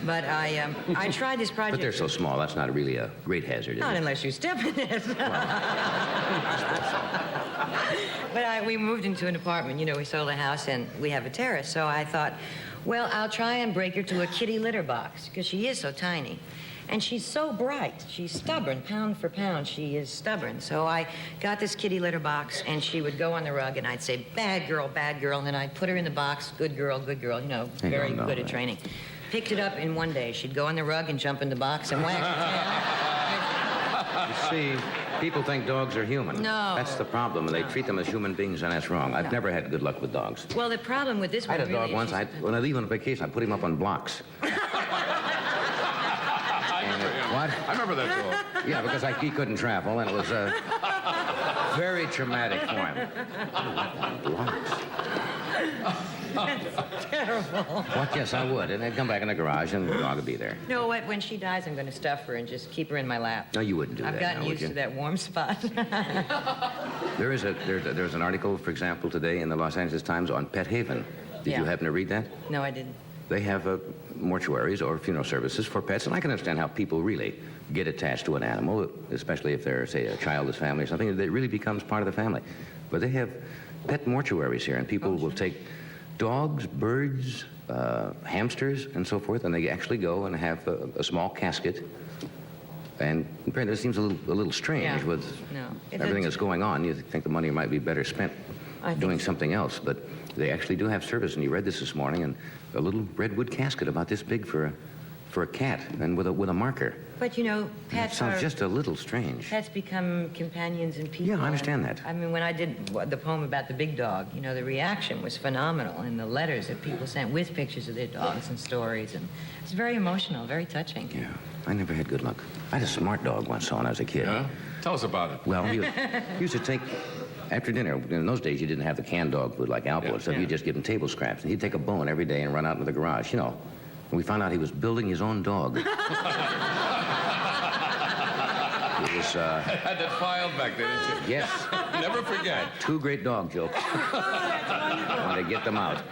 [SPEAKER 3] But I tried this project.
[SPEAKER 1] But they're so small, that's not really a great hazard, is
[SPEAKER 3] Not
[SPEAKER 1] it?
[SPEAKER 3] unless you step in it. But we moved into an apartment. You know, we sold a house and we have a terrace. So I thought, well, I'll try and break her to a kitty litter box because she is so tiny. And she's so bright. She's stubborn, pound for pound. She is stubborn. So I got this kitty litter box, and she would go on the rug, and I'd say, bad girl, and then I'd put her in the box, good girl, you know,
[SPEAKER 1] I
[SPEAKER 3] very
[SPEAKER 1] don't know
[SPEAKER 3] good at
[SPEAKER 1] that.
[SPEAKER 3] training. Picked it up in one day. She'd go on the rug and jump in the box and wag her tail.
[SPEAKER 1] You see, people think dogs are human.
[SPEAKER 3] No.
[SPEAKER 1] That's the problem, and they
[SPEAKER 3] No.
[SPEAKER 1] treat them as human beings, and that's wrong. I've
[SPEAKER 3] No.
[SPEAKER 1] never had good luck with dogs.
[SPEAKER 3] Well, the problem with this
[SPEAKER 1] I
[SPEAKER 3] one
[SPEAKER 1] had a dog
[SPEAKER 3] really
[SPEAKER 1] once.
[SPEAKER 3] is
[SPEAKER 1] When I leave on vacation, I put him up on blocks. What?
[SPEAKER 2] I remember that dog.
[SPEAKER 1] Yeah, because he couldn't travel, and it was very traumatic for him. Blocks.
[SPEAKER 3] terrible. awful.
[SPEAKER 1] What? Yes, I would. And I'd come back in the garage and the dog would be there.
[SPEAKER 3] You know what? When she dies, I'm going to stuff her and just keep her in my lap.
[SPEAKER 1] No, you wouldn't do
[SPEAKER 3] I've
[SPEAKER 1] that.
[SPEAKER 3] gotten
[SPEAKER 1] now,
[SPEAKER 3] used
[SPEAKER 1] would
[SPEAKER 3] to
[SPEAKER 1] you?
[SPEAKER 3] that warm spot.
[SPEAKER 1] There's an article, for example, today in the Los Angeles Times on Pet Haven. Did you
[SPEAKER 3] Yeah.
[SPEAKER 1] happen to read that?
[SPEAKER 3] No, I didn't.
[SPEAKER 1] They have mortuaries or funeral services for pets, and I can understand how people really get attached to an animal, especially if they're, say, a childless family or something. It really becomes part of the family. But they have pet mortuaries here, and people will take dogs, birds, hamsters, and so forth, and they actually go and have a small casket. And apparently, this seems a little strange
[SPEAKER 3] Yeah.
[SPEAKER 1] with
[SPEAKER 3] No.
[SPEAKER 1] everything that's going on. You think the money might be better spent
[SPEAKER 3] I think
[SPEAKER 1] doing
[SPEAKER 3] so.
[SPEAKER 1] something else, but they actually do have service. And you read this morning, and a little redwood casket about this big for a cat, and with a marker.
[SPEAKER 3] But you know,
[SPEAKER 1] It
[SPEAKER 3] pets
[SPEAKER 1] sounds just a little strange.
[SPEAKER 3] Pets become companions and people.
[SPEAKER 1] Yeah, I understand that.
[SPEAKER 3] I mean, when I did the poem about the big dog, you know, the reaction was phenomenal, and the letters that people sent with pictures of their dogs and stories, and it was very emotional, very touching.
[SPEAKER 1] Yeah, I never had good luck. I had a smart dog once when I was a kid.
[SPEAKER 2] Yeah? Tell us about it.
[SPEAKER 1] Well, he used to take, after dinner, in those days you didn't have the canned dog food like Alpo, so you just give him table scraps. And he'd take a bone every day and run out into the garage, you know. And we found out he was building his own dog. It was,
[SPEAKER 2] Had that filed back there, didn't you?
[SPEAKER 1] yes,
[SPEAKER 2] Never forget.
[SPEAKER 1] 2 great dog jokes. When they get them out.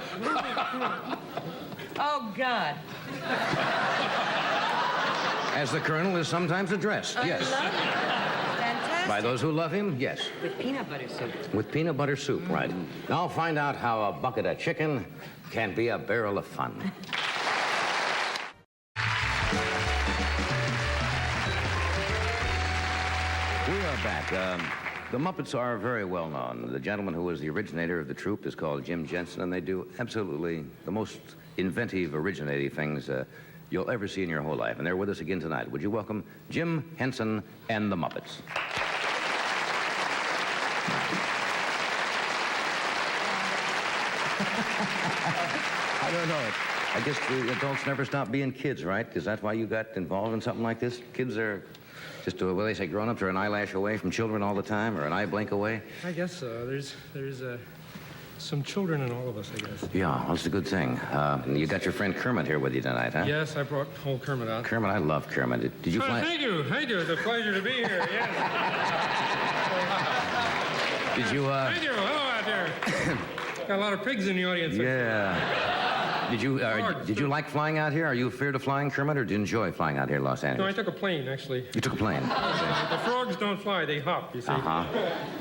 [SPEAKER 3] Oh, God.
[SPEAKER 1] As the Colonel is sometimes addressed,
[SPEAKER 3] I
[SPEAKER 1] yes.
[SPEAKER 3] love it. Fantastic.
[SPEAKER 1] By those who love him, yes.
[SPEAKER 3] With peanut butter soup.
[SPEAKER 1] With peanut butter soup, right. Now find out how a bucket of chicken can be a barrel of fun. We are back. The Muppets are very well known. The gentleman who was the originator of the troupe is called Jim Jensen, and they do absolutely the most inventive, originating things you'll ever see in your whole life. And they're with us again tonight. Would you welcome Jim Henson and the Muppets? I don't know. I guess the adults never stop being kids, right? Is that why you got involved in something like this? Kids are just, well, they say grown-ups are an eyelash away from children all the time, or an eye blink away.
[SPEAKER 4] I guess so. There's some children in all of us, I guess.
[SPEAKER 1] Yeah, well, it's a good thing. And you got your friend Kermit here with you tonight, huh?
[SPEAKER 4] Yes, I brought old Kermit out.
[SPEAKER 1] Kermit, I love Kermit. Did you fly?
[SPEAKER 4] Thank you. It's a pleasure to be here. Yes.
[SPEAKER 1] Did you,
[SPEAKER 4] Thank you. Hello out there. Got a lot of pigs in the audience.
[SPEAKER 1] Yeah. Did you like flying out here? Are you afraid of flying, Kermit, or do you enjoy flying out here in Los
[SPEAKER 4] No, I
[SPEAKER 1] Angeles?
[SPEAKER 4] took a plane, actually.
[SPEAKER 1] You took a plane.
[SPEAKER 4] The frogs don't fly, they hop, you see.
[SPEAKER 1] Uh-huh.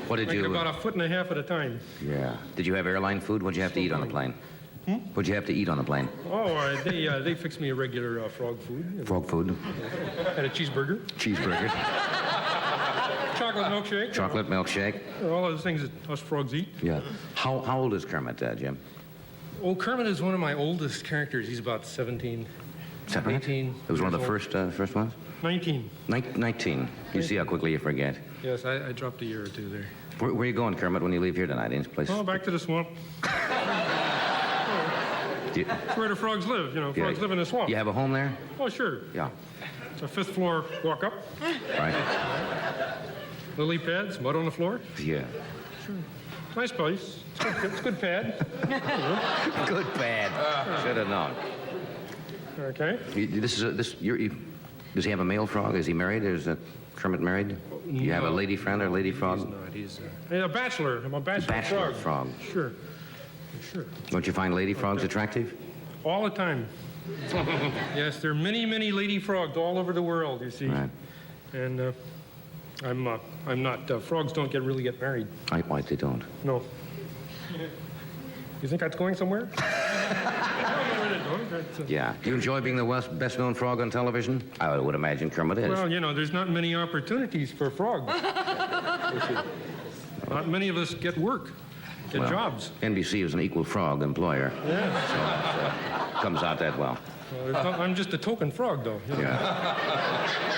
[SPEAKER 1] What did
[SPEAKER 4] Like
[SPEAKER 1] you...
[SPEAKER 4] about 1.5 feet at a time.
[SPEAKER 1] Yeah. Did you have airline food? What'd you have to eat on the plane? What'd you have to eat on the plane?
[SPEAKER 4] Oh, they fixed me a regular frog food.
[SPEAKER 1] Frog food,
[SPEAKER 4] Had a cheeseburger,
[SPEAKER 1] cheeseburger,
[SPEAKER 4] chocolate milkshake.
[SPEAKER 1] chocolate milkshake.
[SPEAKER 4] All those things that us frogs eat.
[SPEAKER 1] Yeah. How old is Kermit, Jim?
[SPEAKER 4] Old Kermit is one of my oldest characters. He's about 17.
[SPEAKER 1] Is that right?
[SPEAKER 4] 18
[SPEAKER 1] It was one of the
[SPEAKER 4] years
[SPEAKER 1] first ones?
[SPEAKER 4] 19.
[SPEAKER 1] 19. You see how quickly you forget.
[SPEAKER 4] Yes, I dropped a year or two there.
[SPEAKER 1] Where are you going, Kermit, when you leave here tonight? Any place?
[SPEAKER 4] Oh, back to the swamp.
[SPEAKER 1] Do you,
[SPEAKER 4] That's where the frogs live. You know, frogs live in the swamp.
[SPEAKER 1] you have a home there?
[SPEAKER 4] Oh, sure.
[SPEAKER 1] Yeah.
[SPEAKER 4] It's a 5th floor walk up.
[SPEAKER 1] Right.
[SPEAKER 4] Lily pads, mud on the floor.
[SPEAKER 1] Yeah.
[SPEAKER 4] Nice place. It's a good pad.
[SPEAKER 1] Good bad. Should have known.
[SPEAKER 4] Okay.
[SPEAKER 1] Does he have a male frog? Is he married? Is Kermit married? Do you have a lady friend or lady frog?
[SPEAKER 4] He's not. He's a bachelor. I'm a bachelor,
[SPEAKER 1] frog.
[SPEAKER 4] Sure. Sure.
[SPEAKER 1] Don't you find lady frogs attractive?
[SPEAKER 4] All the time. Yes, there are many, many lady frogs all over the world, you see.
[SPEAKER 1] Right.
[SPEAKER 4] And I'm not, frogs don't really get married.
[SPEAKER 1] Why they don't?
[SPEAKER 4] No. You think that's going somewhere? I don't know where they're going.
[SPEAKER 1] Yeah. Do you enjoy being the best-known frog on television? I would imagine Kermit is.
[SPEAKER 4] Well, you know, there's not many opportunities for frogs. Not many of us get work, get jobs.
[SPEAKER 1] NBC is an equal frog employer.
[SPEAKER 4] Yeah.
[SPEAKER 1] So it comes out that well.
[SPEAKER 4] I'm just a token frog, though. You know.
[SPEAKER 1] Yeah.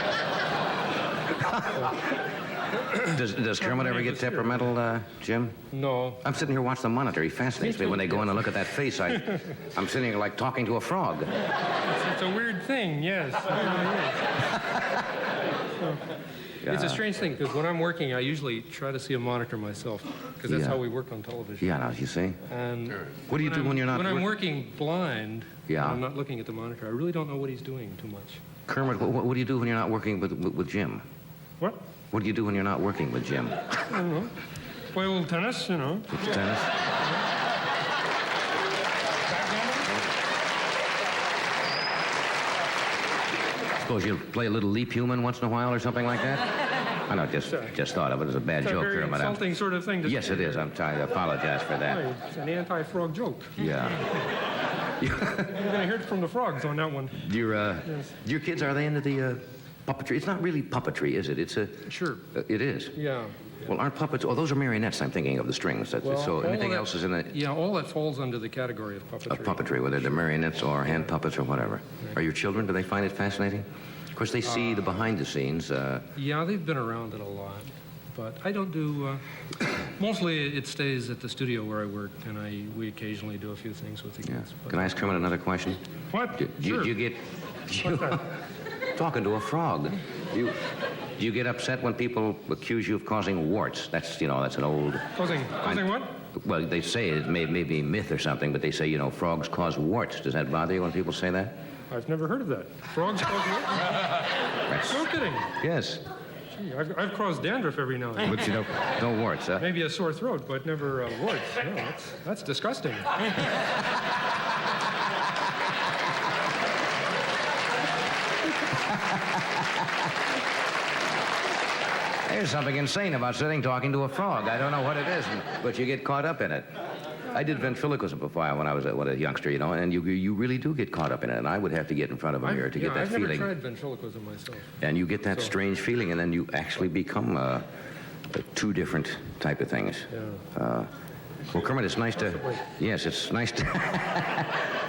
[SPEAKER 1] Does Kermit ever get temperamental, Jim?
[SPEAKER 4] No.
[SPEAKER 1] I'm sitting here watching the monitor. He fascinates me when they go in and look at that face. I'm sitting here like talking to a frog.
[SPEAKER 4] It's a weird thing, yes. It really is. It's a strange thing, because when I'm working, I usually try to see a monitor myself, because that's
[SPEAKER 1] Yeah.
[SPEAKER 4] how we work on television.
[SPEAKER 1] Yeah, now, you see?
[SPEAKER 4] And
[SPEAKER 1] What do you do when you're not
[SPEAKER 4] When I'm
[SPEAKER 1] work-
[SPEAKER 4] working blind,
[SPEAKER 1] Yeah.
[SPEAKER 4] and I'm not looking at the monitor, I really don't know what he's doing too much.
[SPEAKER 1] Kermit, what do you do when you're not working with Jim?
[SPEAKER 4] What?
[SPEAKER 1] What do you do when you're not working with Jim?
[SPEAKER 4] I don't know. Play a little tennis, you know.
[SPEAKER 1] It's tennis? Suppose you'll play a little leap human once in a while or something like that? I know, just thought of it as a bad
[SPEAKER 4] It's a
[SPEAKER 1] joke,
[SPEAKER 4] very
[SPEAKER 1] Kermit.
[SPEAKER 4] insulting sort of thing to
[SPEAKER 1] Yes,
[SPEAKER 4] say.
[SPEAKER 1] it is. I'm trying to apologize for that.
[SPEAKER 4] Right, it's an anti-frog joke.
[SPEAKER 1] Yeah.
[SPEAKER 4] You're going to hear it from the frogs on that one.
[SPEAKER 1] Your kids, are they into the puppetry? It's not really puppetry, is it? It's a...
[SPEAKER 4] Sure.
[SPEAKER 1] It is?
[SPEAKER 4] Yeah.
[SPEAKER 1] Well, aren't puppets... Oh, those are marionettes I'm thinking of, the strings. So
[SPEAKER 4] all
[SPEAKER 1] anything
[SPEAKER 4] that-
[SPEAKER 1] else is in the...
[SPEAKER 4] Yeah, all that falls under the category of puppetry.
[SPEAKER 1] Of puppetry, whether they're marionettes or hand puppets or whatever. Are your children, do they find it fascinating? Of course, they see the behind the scenes.
[SPEAKER 4] Yeah, they've been around it a lot. But I don't do... mostly it stays at the studio where I work, and we occasionally do a few things with the
[SPEAKER 1] Yeah.
[SPEAKER 4] kids. But
[SPEAKER 1] Can I ask Kermit another question?
[SPEAKER 4] What?
[SPEAKER 1] Do
[SPEAKER 4] Sure.
[SPEAKER 1] you get...
[SPEAKER 4] What's that?
[SPEAKER 1] Talking to a frog. Do you get upset when people accuse you of causing warts? That's an old...
[SPEAKER 4] Causing what?
[SPEAKER 1] Well, they say it may be myth or something, but they say, frogs cause warts. Does that bother you when people say that?
[SPEAKER 4] I've never heard of that. Frogs cause what?
[SPEAKER 1] That's...
[SPEAKER 4] No kidding.
[SPEAKER 1] Yes.
[SPEAKER 4] Gee, I've caused dandruff every now and then.
[SPEAKER 1] But, no warts, huh?
[SPEAKER 4] Maybe a sore throat, but never warts. No, that's disgusting.
[SPEAKER 1] There's something insane about sitting talking to a frog. I don't know what it is, but you get caught up in it. I did ventriloquism before when I was a youngster, and you really do get caught up in it. And I would have to get in front of a mirror to get that
[SPEAKER 4] I've
[SPEAKER 1] feeling.
[SPEAKER 4] never tried ventriloquism myself.
[SPEAKER 1] And you get that strange feeling, and then you actually become two different type of things.
[SPEAKER 4] Yeah.
[SPEAKER 1] Well, Kermit, it's nice to... Yes, it's nice to...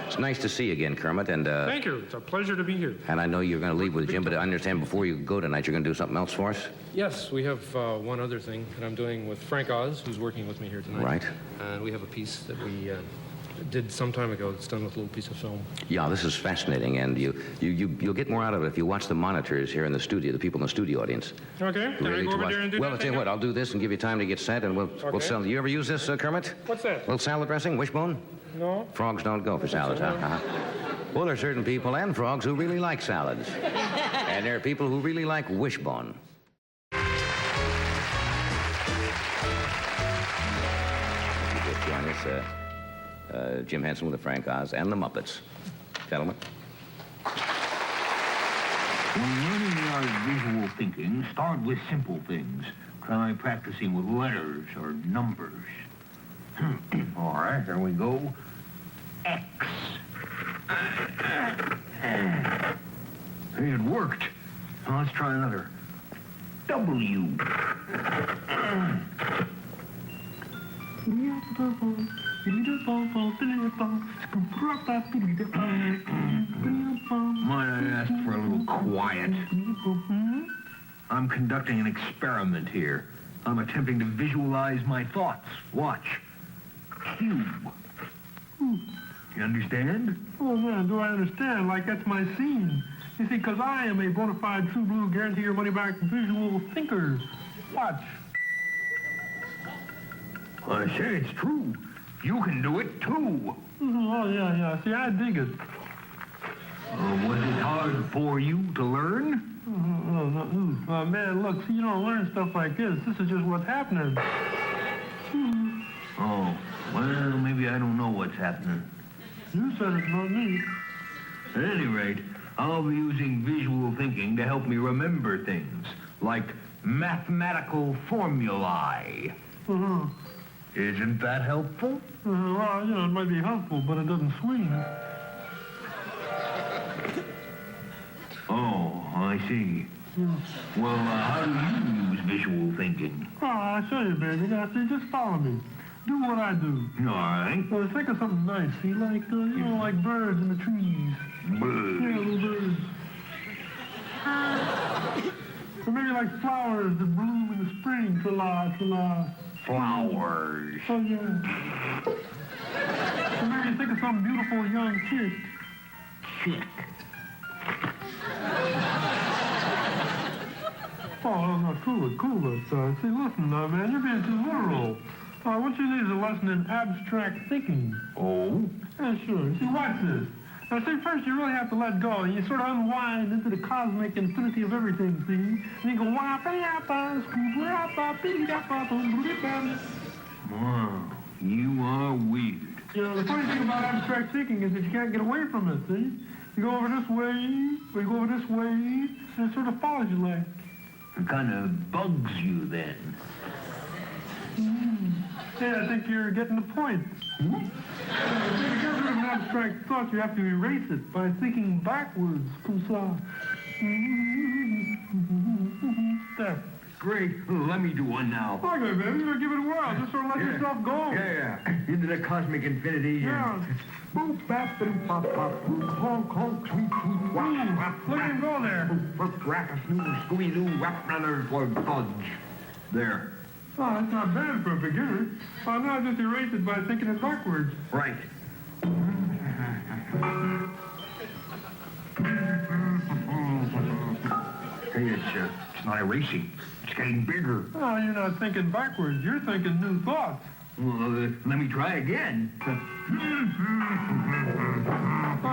[SPEAKER 1] It's nice to see you again, Kermit, and...
[SPEAKER 4] Thank you. It's a pleasure to be here.
[SPEAKER 1] And I know you're going to leave with Jim, but I understand before you go tonight, you're going to do something else for us?
[SPEAKER 4] Yes, we have one other thing that I'm doing with Frank Oz, who's working with me here tonight.
[SPEAKER 1] Right.
[SPEAKER 4] And we have a piece that we did some time ago. It's done with a little piece of film.
[SPEAKER 1] Yeah, this is fascinating, and you'll get more out of it if you watch the monitors here in the studio, the people in the studio audience.
[SPEAKER 4] Okay. Can I go over there and do
[SPEAKER 1] Well,
[SPEAKER 4] that?
[SPEAKER 1] I'll tell you what, I'll do this and give you time to get set, and we'll
[SPEAKER 4] Okay.
[SPEAKER 1] sell... You ever use this, Kermit?
[SPEAKER 4] What's that?
[SPEAKER 1] Little salad dressing, wishbone?
[SPEAKER 4] No.
[SPEAKER 1] Frogs don't go for salads, huh? Uh-huh. Well, there are certain people and frogs who really like salads. And there are people who really like wishbone. You just join us, Jim Henson with the Frank Oz and the Muppets. Gentlemen.
[SPEAKER 5] When learning the art of visual thinking, start with simple things. Try practicing with letters or numbers. All right, here we go. X. Hey, it worked. Now let's try another. W. Might I ask for a little quiet? I'm conducting an experiment here. I'm attempting to visualize my thoughts. Watch. Q. You understand?
[SPEAKER 6] Oh, man, do I understand? Like that's my scene. You see, because I am a bona fide, true blue, guarantee your money back visual thinker. Watch.
[SPEAKER 5] I say it's true. You can do it, too.
[SPEAKER 6] Oh, yeah. See, I dig it.
[SPEAKER 5] Was it hard for you to learn?
[SPEAKER 6] Man, look, see, you don't learn stuff like this. This is just what's happening.
[SPEAKER 5] Oh, well, maybe I don't know what's happening.
[SPEAKER 6] You said it, not me.
[SPEAKER 5] At any rate, I'll be using visual thinking to help me remember things, like mathematical formulae.
[SPEAKER 6] Uh-huh.
[SPEAKER 5] Isn't that helpful?
[SPEAKER 6] Well, it might be helpful, but it doesn't swing.
[SPEAKER 5] Oh, I see. Well, how do you use visual thinking?
[SPEAKER 6] Oh, I'll show you, baby. Now, see, just follow me. Do what I do.
[SPEAKER 5] All right.
[SPEAKER 6] Well, think of something nice, see, like, like birds in the trees.
[SPEAKER 5] Birds.
[SPEAKER 6] Yeah, little birds. Or maybe like flowers that bloom in the spring. Tra-la, tra-la.
[SPEAKER 5] Flowers.
[SPEAKER 6] Oh, yeah. Or maybe think of some beautiful young chick.
[SPEAKER 5] Chick.
[SPEAKER 6] Oh, Oh, no, cool it. See, listen, man, you're being too literal. What you need is a lesson in abstract thinking.
[SPEAKER 5] Oh?
[SPEAKER 6] Yeah, sure. See, watch this. Now, see, first you really have to let go. You sort of unwind into the cosmic infinity of everything, see? And you go,
[SPEAKER 5] Wow, you are weird.
[SPEAKER 6] You know, the funny thing about abstract thinking is that you can't get away from it, see? You go over this way, or you go over this way, and it sort of follows you like.
[SPEAKER 5] It kind of bugs you then.
[SPEAKER 6] Yeah, I think you're getting the point. To get rid of an abstract thought, you have to erase it by thinking backwards. Comme ça. There.
[SPEAKER 5] Great. Let me do one now.
[SPEAKER 6] Okay, baby, you give it a whirl. Just sort of let yourself go.
[SPEAKER 5] Yeah. Into the cosmic infinity.
[SPEAKER 6] Yeah.
[SPEAKER 5] Boop, bap, boop, pop, pop, boop, honk, honk, tweet, tweet, wap, wap,
[SPEAKER 6] Look at him go there.
[SPEAKER 5] wap, wap, snoo, scooby-doo, wap, another fudge. There.
[SPEAKER 6] Oh, that's not bad for a beginner. Now just erase it by thinking it backwards.
[SPEAKER 5] Right. Hey, it's not erasing. It's getting bigger.
[SPEAKER 6] Oh, you're not thinking backwards. You're thinking new thoughts.
[SPEAKER 5] Well, let me try again.
[SPEAKER 6] Oh,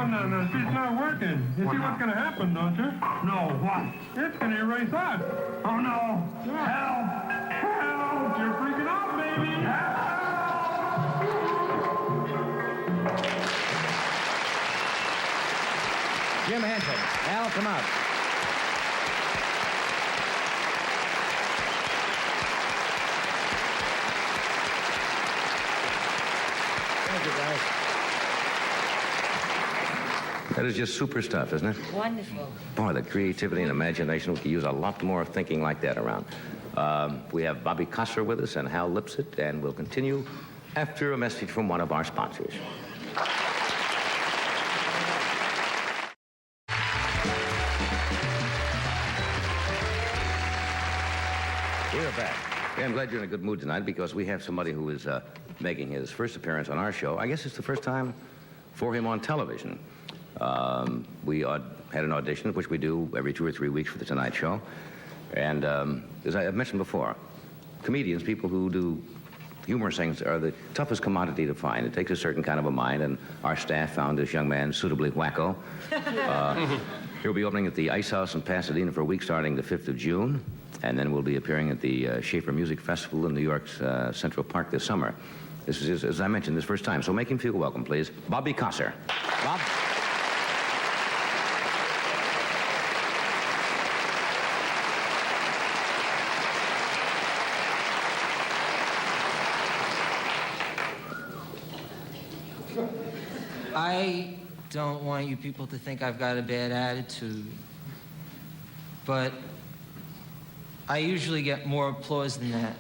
[SPEAKER 6] no. See, it's not working. You see what's going to happen, don't you?
[SPEAKER 5] No, what?
[SPEAKER 6] It's going to erase us.
[SPEAKER 5] Oh, no.
[SPEAKER 6] Help! Help! You're freaking out, baby!
[SPEAKER 1] Jim Henson. Al, come out. Thank you, guys. That is just super stuff, isn't it?
[SPEAKER 3] Wonderful.
[SPEAKER 1] Boy, the creativity and imagination, we could use a lot more thinking like that around. We have Bobby Kosser with us and Hal Lipsett, and we'll continue after a message from one of our sponsors. We're back. I'm glad you're in a good mood tonight because we have somebody who is making his first appearance on our show. I guess it's the first time for him on television. We had an audition, which we do every 2 or 3 weeks for The Tonight Show. And as I've mentioned before, comedians, people who do humorous things, are the toughest commodity to find. It takes a certain kind of a mind, and our staff found this young man suitably wacko. He'll be opening at the Ice House in Pasadena for a week starting the 5th of June. And then we'll be appearing at the Schaefer Music Festival in New York's Central Park this summer. This is, as I mentioned, his first time. So make him feel welcome, please. Bobby Kosser. Bob?
[SPEAKER 7] I don't want you people to think I've got a bad attitude, but I usually get more applause than that.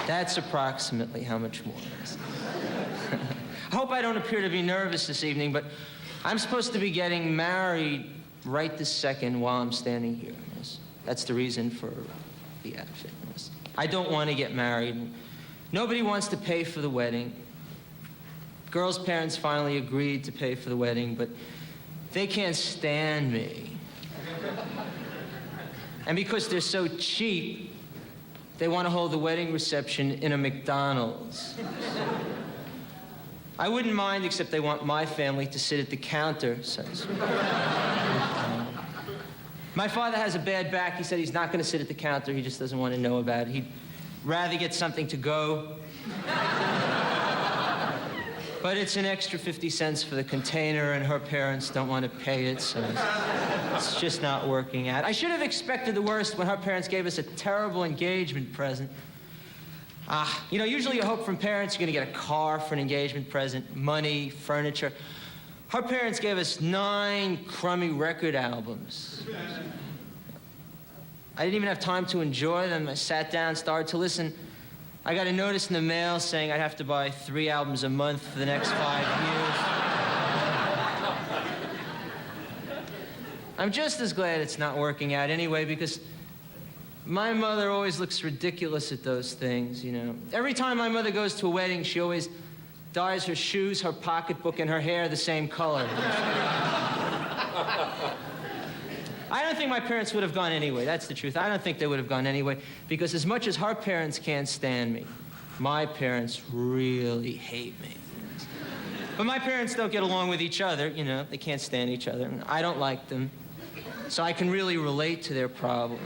[SPEAKER 7] That's approximately how much more it is. I hope I don't appear to be nervous this evening, but I'm supposed to be getting married right this second while I'm standing here. That's the reason for the outfit. I don't want to get married. Nobody wants to pay for the wedding. Girl's parents finally agreed to pay for the wedding, but they can't stand me. And because they're so cheap, they want to hold the wedding reception in a McDonald's. I wouldn't mind, except they want my family to sit at the counter. My father has a bad back. He said he's not going to sit at the counter. He just doesn't want to know about it. He'd rather get something to go. But it's an extra 50 cents for the container, and her parents don't want to pay it, so it's just not working out. I should have expected the worst when her parents gave us a terrible engagement present. You know, usually you hope from parents you're going to get a car for an engagement present, money, furniture. Her parents gave us 9 crummy record albums. I didn't even have time to enjoy them. I sat down, started to listen. I got a notice in the mail saying I'd have to buy 3 albums a month for the next 5 years. I'm just as glad it's not working out anyway, because my mother always looks ridiculous at those things, you know. Every time my mother goes to a wedding, she always dyes her shoes, her pocketbook, and her hair the same color. I don't think my parents would have gone anyway. That's the truth. I don't think they would have gone anyway, because as much as her parents can't stand me, my parents really hate me. But my parents don't get along with each other, you know. They can't stand each other. And I don't like them. So I can really relate to their problems.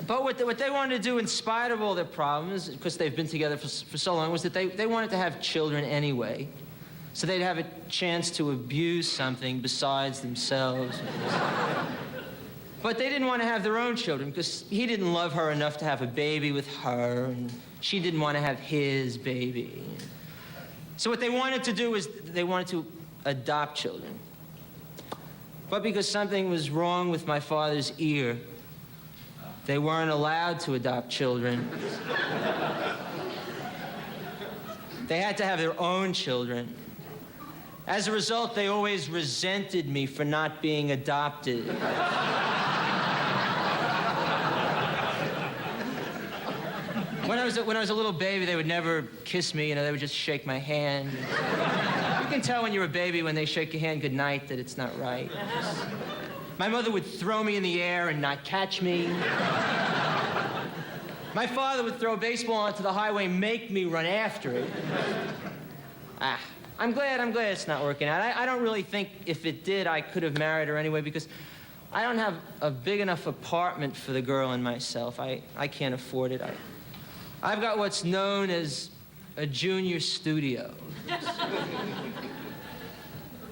[SPEAKER 7] But what they wanted to do, in spite of all their problems, because they've been together for so long, was that they wanted to have children anyway. So they'd have a chance to abuse something besides themselves. But they didn't want to have their own children, because he didn't love her enough to have a baby with her, and she didn't want to have his baby. So what they wanted to do is they wanted to adopt children. But because something was wrong with my father's ear, they weren't allowed to adopt children. They had to have their own children. As a result, they always resented me for not being adopted. When I was a little baby, they would never kiss me, you know, they would just shake my hand. You can tell when you're a baby when they shake your hand goodnight that it's not right. My mother would throw me in the air and not catch me. My father would throw a baseball onto the highway and make me run after it. I'm glad it's not working out. I don't really think if it did, I could have married her anyway, because I don't have a big enough apartment for the girl and myself. I can't afford it. I've got what's known as a junior studio.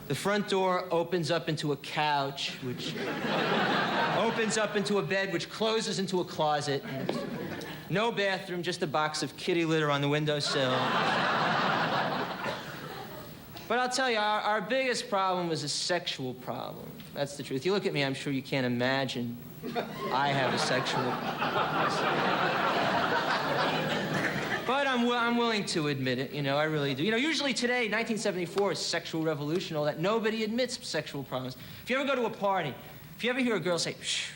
[SPEAKER 7] The front door opens up into a couch, which opens up into a bed, which closes into a closet. No bathroom, just a box of kitty litter on the windowsill. But I'll tell you, our biggest problem was a sexual problem. That's the truth. You look at me, I'm sure you can't imagine I have a sexual problem. But I'm willing to admit it, you know, I really do. You know, usually today, 1974 is sexual revolution, all that. Nobody admits sexual problems. If you ever go to a party, if you ever hear a girl say, "Shh,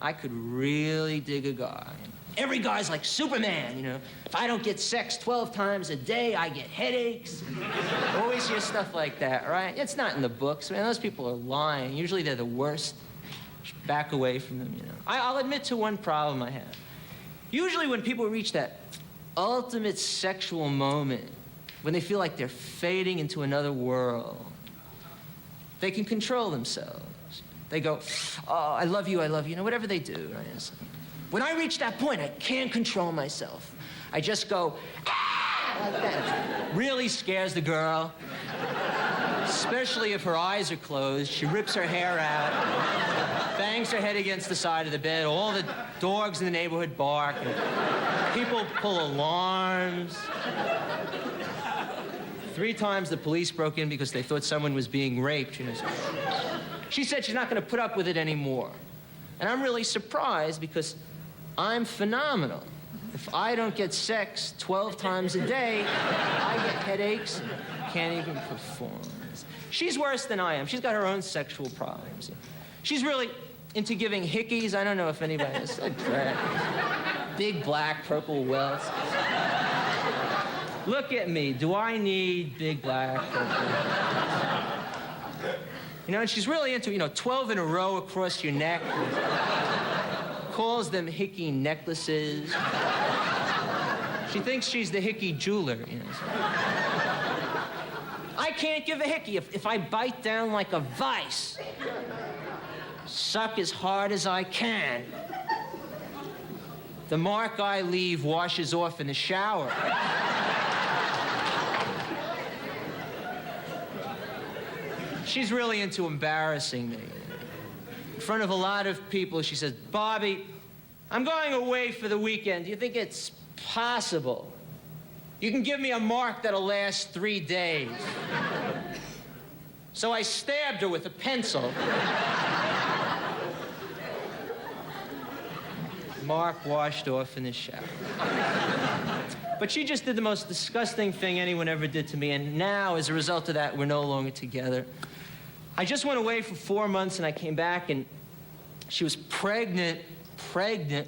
[SPEAKER 7] I could really dig a guy." Every guy's like Superman, you know. If I don't get sex 12 times a day, I get headaches. Always hear stuff like that, right? It's not in the books, man. Those people are lying. Usually they're the worst. Just back away from them, you know. I'll admit to one problem I have. Usually when people reach that ultimate sexual moment, when they feel like they're fading into another world, they can control themselves. They go, "Oh, I love you, you know, whatever they do, right? When I reach that point, I can't control myself. I just go, "Ah!" like that. It really scares the girl, especially if her eyes are closed. She rips her hair out, bangs her head against the side of the bed. All the dogs in the neighborhood bark. And people pull alarms. 3 times the police broke in because they thought someone was being raped. You know. She said she's not going to put up with it anymore. And I'm really surprised because I'm phenomenal. If I don't get sex 12 times a day, I get headaches and can't even perform. She's worse than I am. She's got her own sexual problems. She's really into giving hickeys. I don't know if anybody has said that. Big black purple welts. Look at me. Do I need big black purple? You know, and she's really into, 12 in a row across your neck. Calls them hickey necklaces. She thinks she's the hickey jeweler, you know. I can't give a hickey if I bite down like a vice. Suck as hard as I can. The mark I leave washes off in the shower. She's really into embarrassing me. In front of a lot of people, she says, "Bobby, I'm going away for the weekend. Do you think it's possible? You can give me a mark that'll last 3 days." So I stabbed her with a pencil. Mark washed off in the shower. But she just did the most disgusting thing anyone ever did to me, and now, as a result of that, we're no longer together. I just went away for 4 months, and I came back, and she was pregnant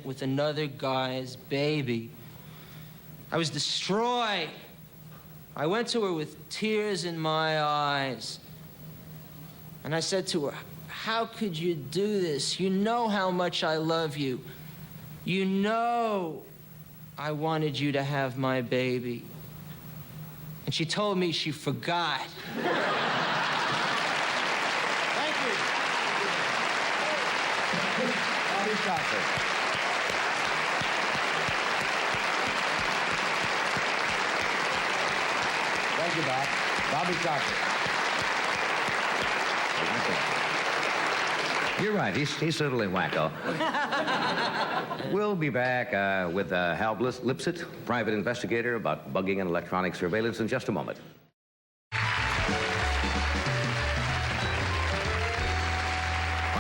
[SPEAKER 7] with another guy's baby. I was destroyed. I went to her with tears in my eyes. And I said to her, how could you do this? You know how much I love you. You know I wanted you to have my baby. And she told me she forgot.
[SPEAKER 1] Thank you. Bobby Carson. Thank you, Bob. Bobby Carson. You're right. He's totally wacko. We'll be back with Hal Lipsett, private investigator about bugging and electronic surveillance in just a moment. Our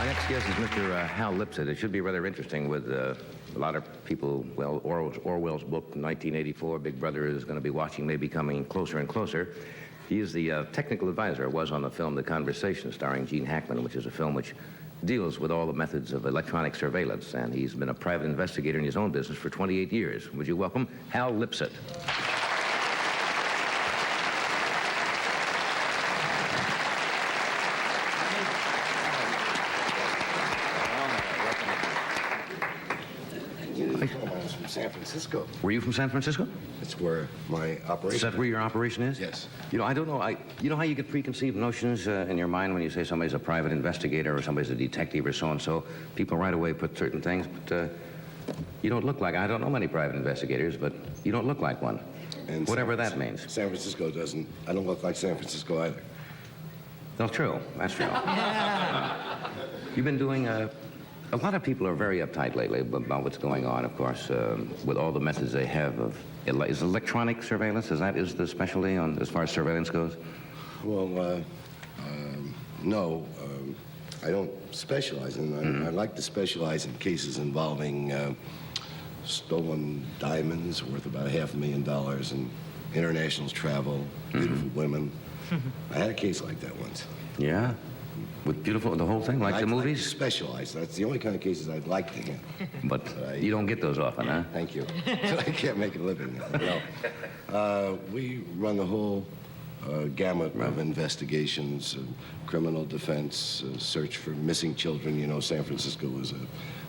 [SPEAKER 1] next guest is Mr. Hal Lipsett. It should be rather interesting with a lot of people. Well, Orwell's book, 1984, Big Brother is going to be watching, maybe coming closer and closer. He is the technical advisor, was on the film The Conversation, starring Gene Hackman, which is a film which deals with all the methods of electronic surveillance, and he's been a private investigator in his own business for 28 years. Would you welcome Hal Lipsett?
[SPEAKER 8] From San Francisco.
[SPEAKER 1] Were you from San Francisco?
[SPEAKER 8] That's where my operation
[SPEAKER 1] Is that where your operation is?
[SPEAKER 8] Yes.
[SPEAKER 1] You know, I don't know. You know how you get preconceived notions in your mind when you say somebody's a private investigator or somebody's a detective or so-and-so? People right away put certain things, but you don't look like... I don't know many private investigators, but you don't look like one.
[SPEAKER 8] And
[SPEAKER 1] whatever that means.
[SPEAKER 8] San Francisco doesn't... I don't look like San Francisco either.
[SPEAKER 1] No, true. That's true. You've been doing... A lot of people are very uptight lately about what's going on, of course, with all the methods they have of... Is electronic surveillance, is the specialty on as far as surveillance goes?
[SPEAKER 8] Well, no. I don't specialize in it. I like to specialize in cases involving stolen diamonds worth about $500,000 and international travel, beautiful women. I had a case like that once.
[SPEAKER 1] Yeah? With beautiful, the whole thing, like the movies?
[SPEAKER 8] Like to specialize. That's the only kind of cases I'd like to get.
[SPEAKER 1] But you don't get those often, huh?
[SPEAKER 8] Thank you. I can't make a living. No. We run the whole gamut of investigations, criminal defense, search for missing children. You know, San Francisco was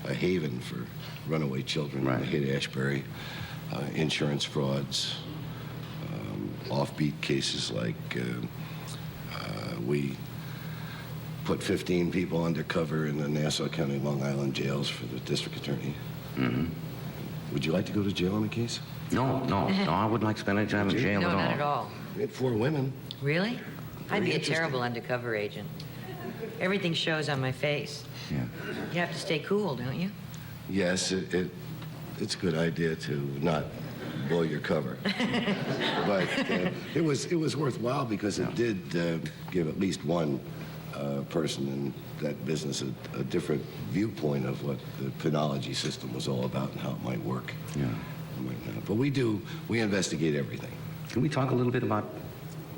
[SPEAKER 8] a haven for runaway children in the Haight-Ashbury. Insurance frauds, offbeat cases like we put 15 people undercover in the Nassau County, Long Island jails for the district attorney. Would you like to go to jail on a case?
[SPEAKER 1] No, I wouldn't like spending time in jail
[SPEAKER 3] No,
[SPEAKER 1] at all.
[SPEAKER 3] not at all.
[SPEAKER 8] We had 4 women.
[SPEAKER 3] Really? I'd be a
[SPEAKER 8] interesting.
[SPEAKER 3] terrible undercover agent. Everything shows on my face.
[SPEAKER 1] Yeah.
[SPEAKER 3] You have to stay cool, don't you?
[SPEAKER 8] Yes, it's a good idea to not blow your cover. But it was worthwhile because it did give at least one person in that business a different viewpoint of what the penology system was all about and how it might work.
[SPEAKER 1] Yeah.
[SPEAKER 8] But we investigate everything.
[SPEAKER 1] Can we talk a little bit about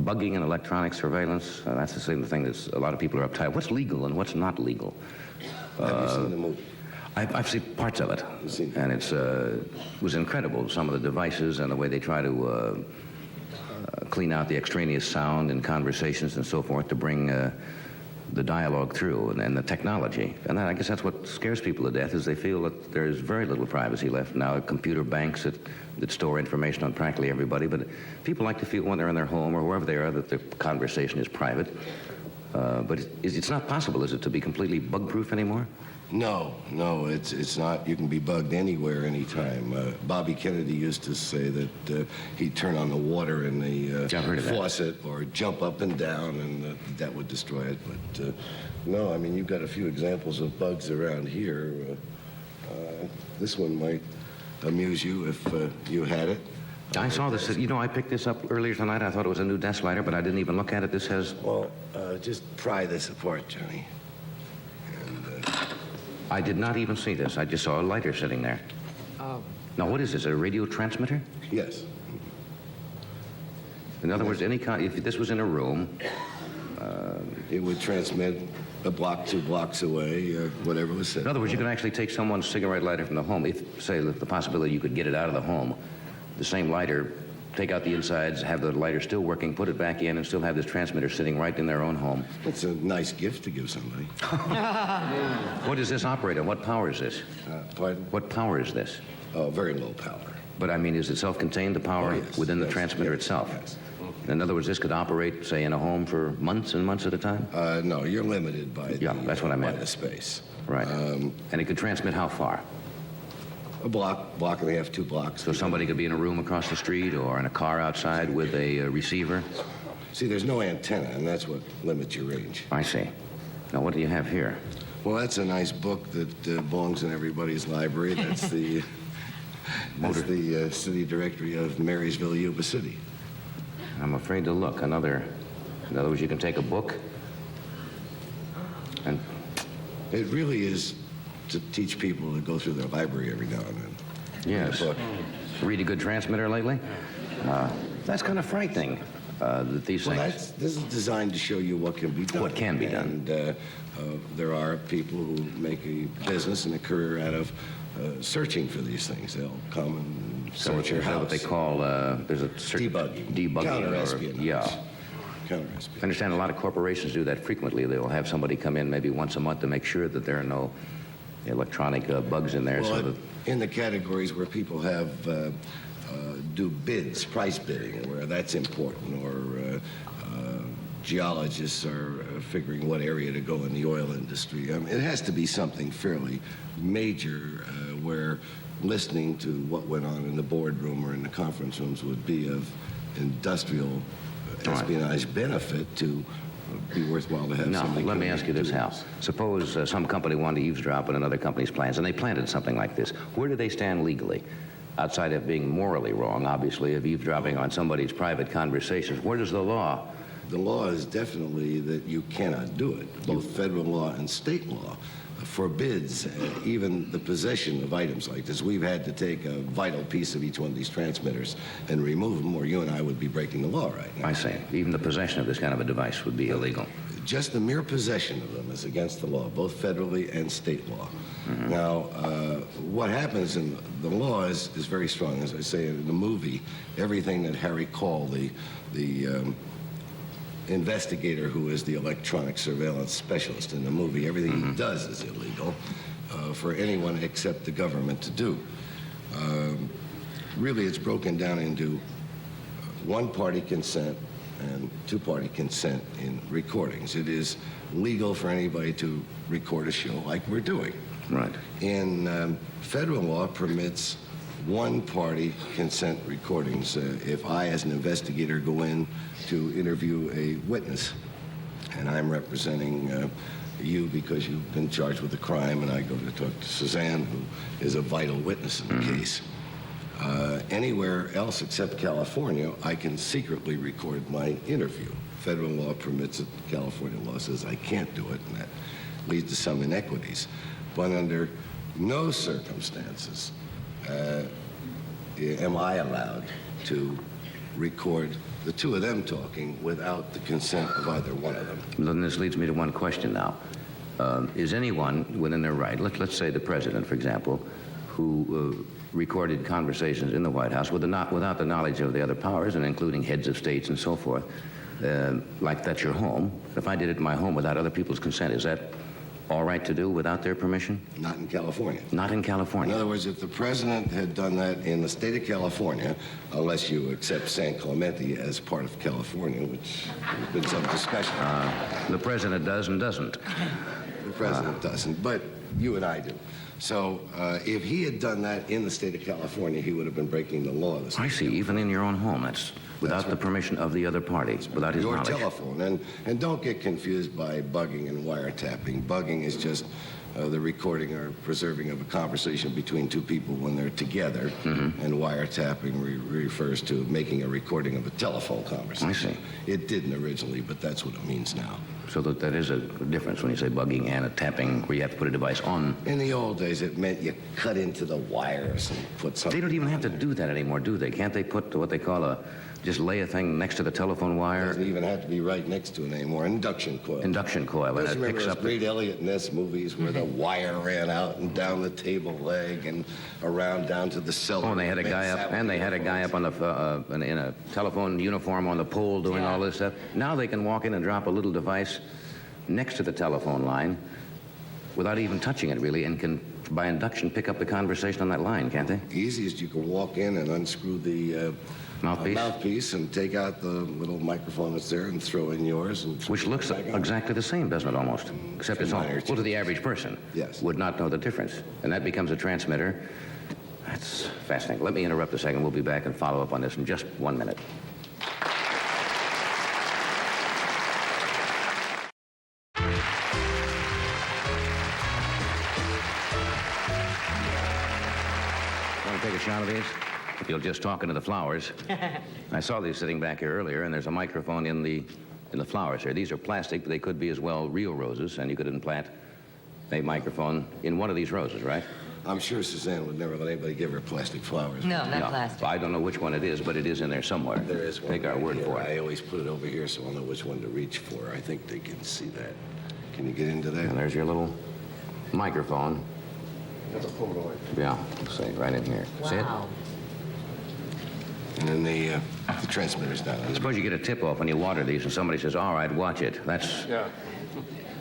[SPEAKER 1] bugging and electronic surveillance? That's the same thing that a lot of people are uptight. What's legal and what's not legal?
[SPEAKER 8] Have you seen the movie?
[SPEAKER 1] I've seen parts of it, and it was incredible, some of the devices and the way they try to clean out the extraneous sound in conversations and so forth to bring the dialogue through and the technology. And I guess that's what scares people to death, is they feel that there's very little privacy left now. Computer banks that store information on practically everybody, but people like to feel when they're in their home or wherever they are that the conversation is private. But it's not possible, is it, to be completely bug-proof anymore?
[SPEAKER 8] No, it's not. You can be bugged anywhere, anytime. Bobby Kennedy used to say that he'd turn on the water in the faucet or jump up and down, and that would destroy it. But no, I mean, you've got a few examples of bugs around here. This one might amuse you if you had it.
[SPEAKER 1] I saw this. You know, I picked this up earlier tonight. I thought it was a new desk lighter, but I didn't even look at it. This has...
[SPEAKER 8] Well, just pry this apart, Johnny.
[SPEAKER 1] I did not even see this. I just saw a lighter sitting there.
[SPEAKER 3] Oh.
[SPEAKER 1] Now, what is this, a radio transmitter?
[SPEAKER 8] Yes.
[SPEAKER 1] In other words, any kind, if this was in a room...
[SPEAKER 8] It would transmit a block, 2 blocks away, whatever was said.
[SPEAKER 1] In other words, you can actually take someone's cigarette lighter from the home. If, say, the possibility you could get it out of the home, the same lighter take out the insides, have the lighter still working, put it back in, and still have this transmitter sitting right in their own home.
[SPEAKER 8] It's a nice gift to give somebody.
[SPEAKER 1] What does this operate on? What power is this?
[SPEAKER 8] Pardon?
[SPEAKER 1] What power is this?
[SPEAKER 8] Oh, very low power.
[SPEAKER 1] But I mean, is it self-contained, the power
[SPEAKER 8] Yes,
[SPEAKER 1] within the
[SPEAKER 8] yes,
[SPEAKER 1] transmitter
[SPEAKER 8] yes,
[SPEAKER 1] itself?
[SPEAKER 8] yes.
[SPEAKER 1] In other words, this could operate, say, in a home for months and months at a time?
[SPEAKER 8] No, you're limited by
[SPEAKER 1] that's what I meant.
[SPEAKER 8] by the space.
[SPEAKER 1] Right. And it could transmit how far?
[SPEAKER 8] A block and a half, 2 blocks.
[SPEAKER 1] So somebody could be in a room across the street or in a car outside with a receiver?
[SPEAKER 8] See, there's no antenna, and that's what limits your range.
[SPEAKER 1] I see. Now, what do you have here?
[SPEAKER 8] Well, that's a nice book that belongs in everybody's library. That's the city directory of Marysville, Yuba City.
[SPEAKER 1] I'm afraid to look. In other words, you can take a book and...
[SPEAKER 8] It really is to teach people to go through their library every now and then.
[SPEAKER 1] Yes.
[SPEAKER 8] Book.
[SPEAKER 1] Read a good transmitter lately? That's kind of frightening, that these things...
[SPEAKER 8] This is designed to show you what can be done.
[SPEAKER 1] What can be done.
[SPEAKER 8] And there are people who make a business and a career out of searching for these things. They'll come and search your house.
[SPEAKER 1] What they call, there's a certain...
[SPEAKER 8] Debugging. Counter-espionage.
[SPEAKER 1] Yeah.
[SPEAKER 8] Counter-espionage.
[SPEAKER 1] I understand a lot of corporations do that frequently. They'll have somebody come in maybe once a month to make sure that there are no electronic bugs in there.
[SPEAKER 8] Well, in the categories where people have do bids, price bidding, where that's important, or geologists are figuring what area to go in the oil industry. It has to be something fairly major where listening to what went on in the boardroom or in the conference rooms would be of industrial espionage benefit to be worthwhile to have somebody.
[SPEAKER 1] Now, let me ask you this, Hal. Suppose some company wanted to eavesdrop on another company's plans, and they planted something like this. Where do they stand legally? Outside of being morally wrong, obviously, of eavesdropping on somebody's private conversations, where does the law?
[SPEAKER 8] The law is definitely that you cannot do it. Both federal law and state law forbids even the possession of items like this. We've had to take a vital piece of each one of these transmitters and remove them, or you and I would be breaking the law right now.
[SPEAKER 1] I see. Even the possession of this kind of a device would be illegal.
[SPEAKER 8] Just the mere possession of them is against the law, both federally and state law. Mm-hmm. Now, what happens in the law is very strong. As I say in the movie, everything that Harry Call, the investigator who is the electronic surveillance specialist in the movie, everything he does is illegal for anyone except the government to do. Really, it's broken down into one-party consent and two-party consent in recordings. It is legal for anybody to record a show like we're doing.
[SPEAKER 1] Right.
[SPEAKER 8] In federal law permits one-party consent recordings. If I, as an investigator, go in to interview a witness, and I'm representing you because you've been charged with a crime, and I go to talk to Suzanne, who is a vital witness in the case. Anywhere else except California, I can secretly record my interview. Federal law permits it. California law says I can't do it, and that leads to some inequities. But under no circumstances am I allowed to record the two of them talking without the consent of either one of them.
[SPEAKER 1] Then this leads me to one question now. Is anyone within their right, let's say the president, for example, who recorded conversations in the White House without the knowledge of the other powers, and including heads of states and so forth, like that's your home. If I did it in my home without other people's consent, is that all right to do without their permission?
[SPEAKER 8] Not in California.
[SPEAKER 1] Not in California.
[SPEAKER 8] In other words, if the president had done that in the state of California, unless you accept San Clemente as part of California, which there's been some discussion.
[SPEAKER 1] The president does and doesn't.
[SPEAKER 8] The president doesn't, but you and I do. So if he had done that in the state of California, he would have been breaking the law.
[SPEAKER 1] I see, even in your own home. That's without the permission of the other party, without his knowledge.
[SPEAKER 8] Your telephone. And don't get confused by bugging and wiretapping. Bugging is just the recording or preserving of a conversation between two people when they're together. Mm-hmm. And wiretapping refers to making a recording of a telephone conversation.
[SPEAKER 1] I see.
[SPEAKER 8] It didn't originally, but that's what it means now.
[SPEAKER 1] So that is a difference when you say bugging and a tapping where you have to put a device on.
[SPEAKER 8] In the old days, it meant you cut into the wires and put something.
[SPEAKER 1] They don't even have to do that anymore, do they? Can't they put what they call just lay a thing next to the telephone
[SPEAKER 8] It
[SPEAKER 1] wire?
[SPEAKER 8] doesn't even have to be right next to it anymore. Induction coil.
[SPEAKER 1] Induction coil, and
[SPEAKER 8] Just
[SPEAKER 1] it
[SPEAKER 8] remember
[SPEAKER 1] picks
[SPEAKER 8] those
[SPEAKER 1] up.
[SPEAKER 8] great Elliot Ness movies where the wire ran out and down the table leg and around down to the cellar.
[SPEAKER 1] Oh, and they had a guy up, and they had a guy up on the in a telephone uniform on the pole doing all this stuff. Now they can walk in and drop a little device next to the telephone line without even touching it, really, and can, by induction, pick up the conversation on that line, can't they?
[SPEAKER 8] Easiest, you can walk in and unscrew the
[SPEAKER 1] Mouthpiece?
[SPEAKER 8] and take out the little microphone that's there and throw in yours. And
[SPEAKER 1] Which looks
[SPEAKER 8] back on.
[SPEAKER 1] exactly the same, doesn't it, almost? Except it's all,
[SPEAKER 8] Minor
[SPEAKER 1] well, to the average person.
[SPEAKER 8] Yes.
[SPEAKER 1] Would not know the difference. And that becomes a transmitter. That's fascinating. Let me interrupt a second. We'll be back and follow up on this in just 1 minute. Want to take a shot of these? If you'll just talk into the flowers. I saw these sitting back here earlier, and there's a microphone in the flowers here. These are plastic, but they could be as well real roses, and you could implant a microphone in one of these roses, right?
[SPEAKER 8] I'm sure Suzanne would never let anybody give her plastic flowers.
[SPEAKER 3] No, not plastic.
[SPEAKER 1] I don't know which one it is, but it is in there somewhere.
[SPEAKER 8] There is one.
[SPEAKER 1] Take our
[SPEAKER 8] right
[SPEAKER 1] word
[SPEAKER 8] here.
[SPEAKER 1] for it.
[SPEAKER 8] I always put it over here so I'll know which one to reach for. I think they can see that. Can you get into that?
[SPEAKER 1] And there's your little microphone.
[SPEAKER 8] That's a Polaroid.
[SPEAKER 1] Yeah, say right in here. See it?
[SPEAKER 3] Wow.
[SPEAKER 8] And then the transmitter's down.
[SPEAKER 1] Suppose you get a tip-off when you water these and somebody says, all right, watch it. That's...
[SPEAKER 2] Yeah.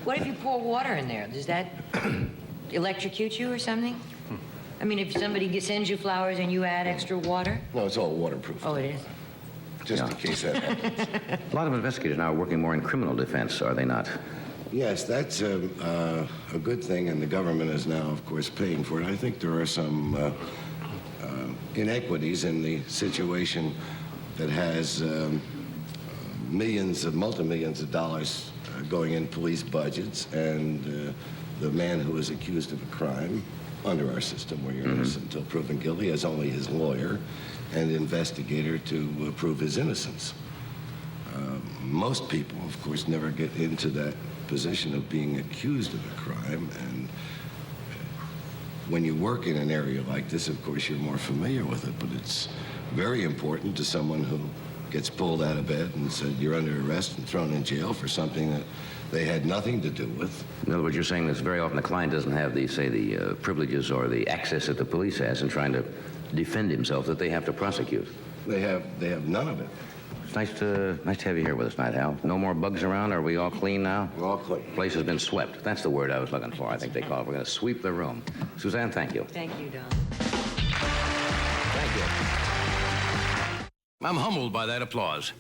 [SPEAKER 3] What if you pour water in there? Does that electrocute you or something? I mean, if somebody sends you flowers and you add extra water?
[SPEAKER 8] No, it's all waterproof.
[SPEAKER 3] Oh, it is?
[SPEAKER 8] Just
[SPEAKER 1] Yeah.
[SPEAKER 8] in case that happens.
[SPEAKER 1] A lot of investigators now are working more in criminal defense, are they not?
[SPEAKER 8] Yes, that's a good thing, and the government is now, of course, paying for it. I think there are some inequities in the situation that has multi-millions of dollars going in police budgets, and the man who is accused of a crime under our system, where you're innocent until proven guilty, has only his lawyer and investigator to prove his innocence. Most people, of course, never get into that position of being accused of a crime, and when you work in an area like this, of course, you're more familiar with it, but it's very important to someone who gets pulled out of bed and said you're under arrest and thrown in jail for something that they had nothing to do with.
[SPEAKER 1] In other words, you're saying that very often the client doesn't have the privileges or the access that the police has in trying to defend himself, that they have to prosecute.
[SPEAKER 8] They have none of it.
[SPEAKER 1] It's nice to have you here with us tonight, Hal. No more bugs around? Are we all clean now?
[SPEAKER 8] We're all clean.
[SPEAKER 1] Place has been swept. That's the word I was looking for, I think they call it. We're going to sweep the room. Suzanne, thank you.
[SPEAKER 3] Thank you, Don.
[SPEAKER 1] Thank you. I'm humbled by that applause.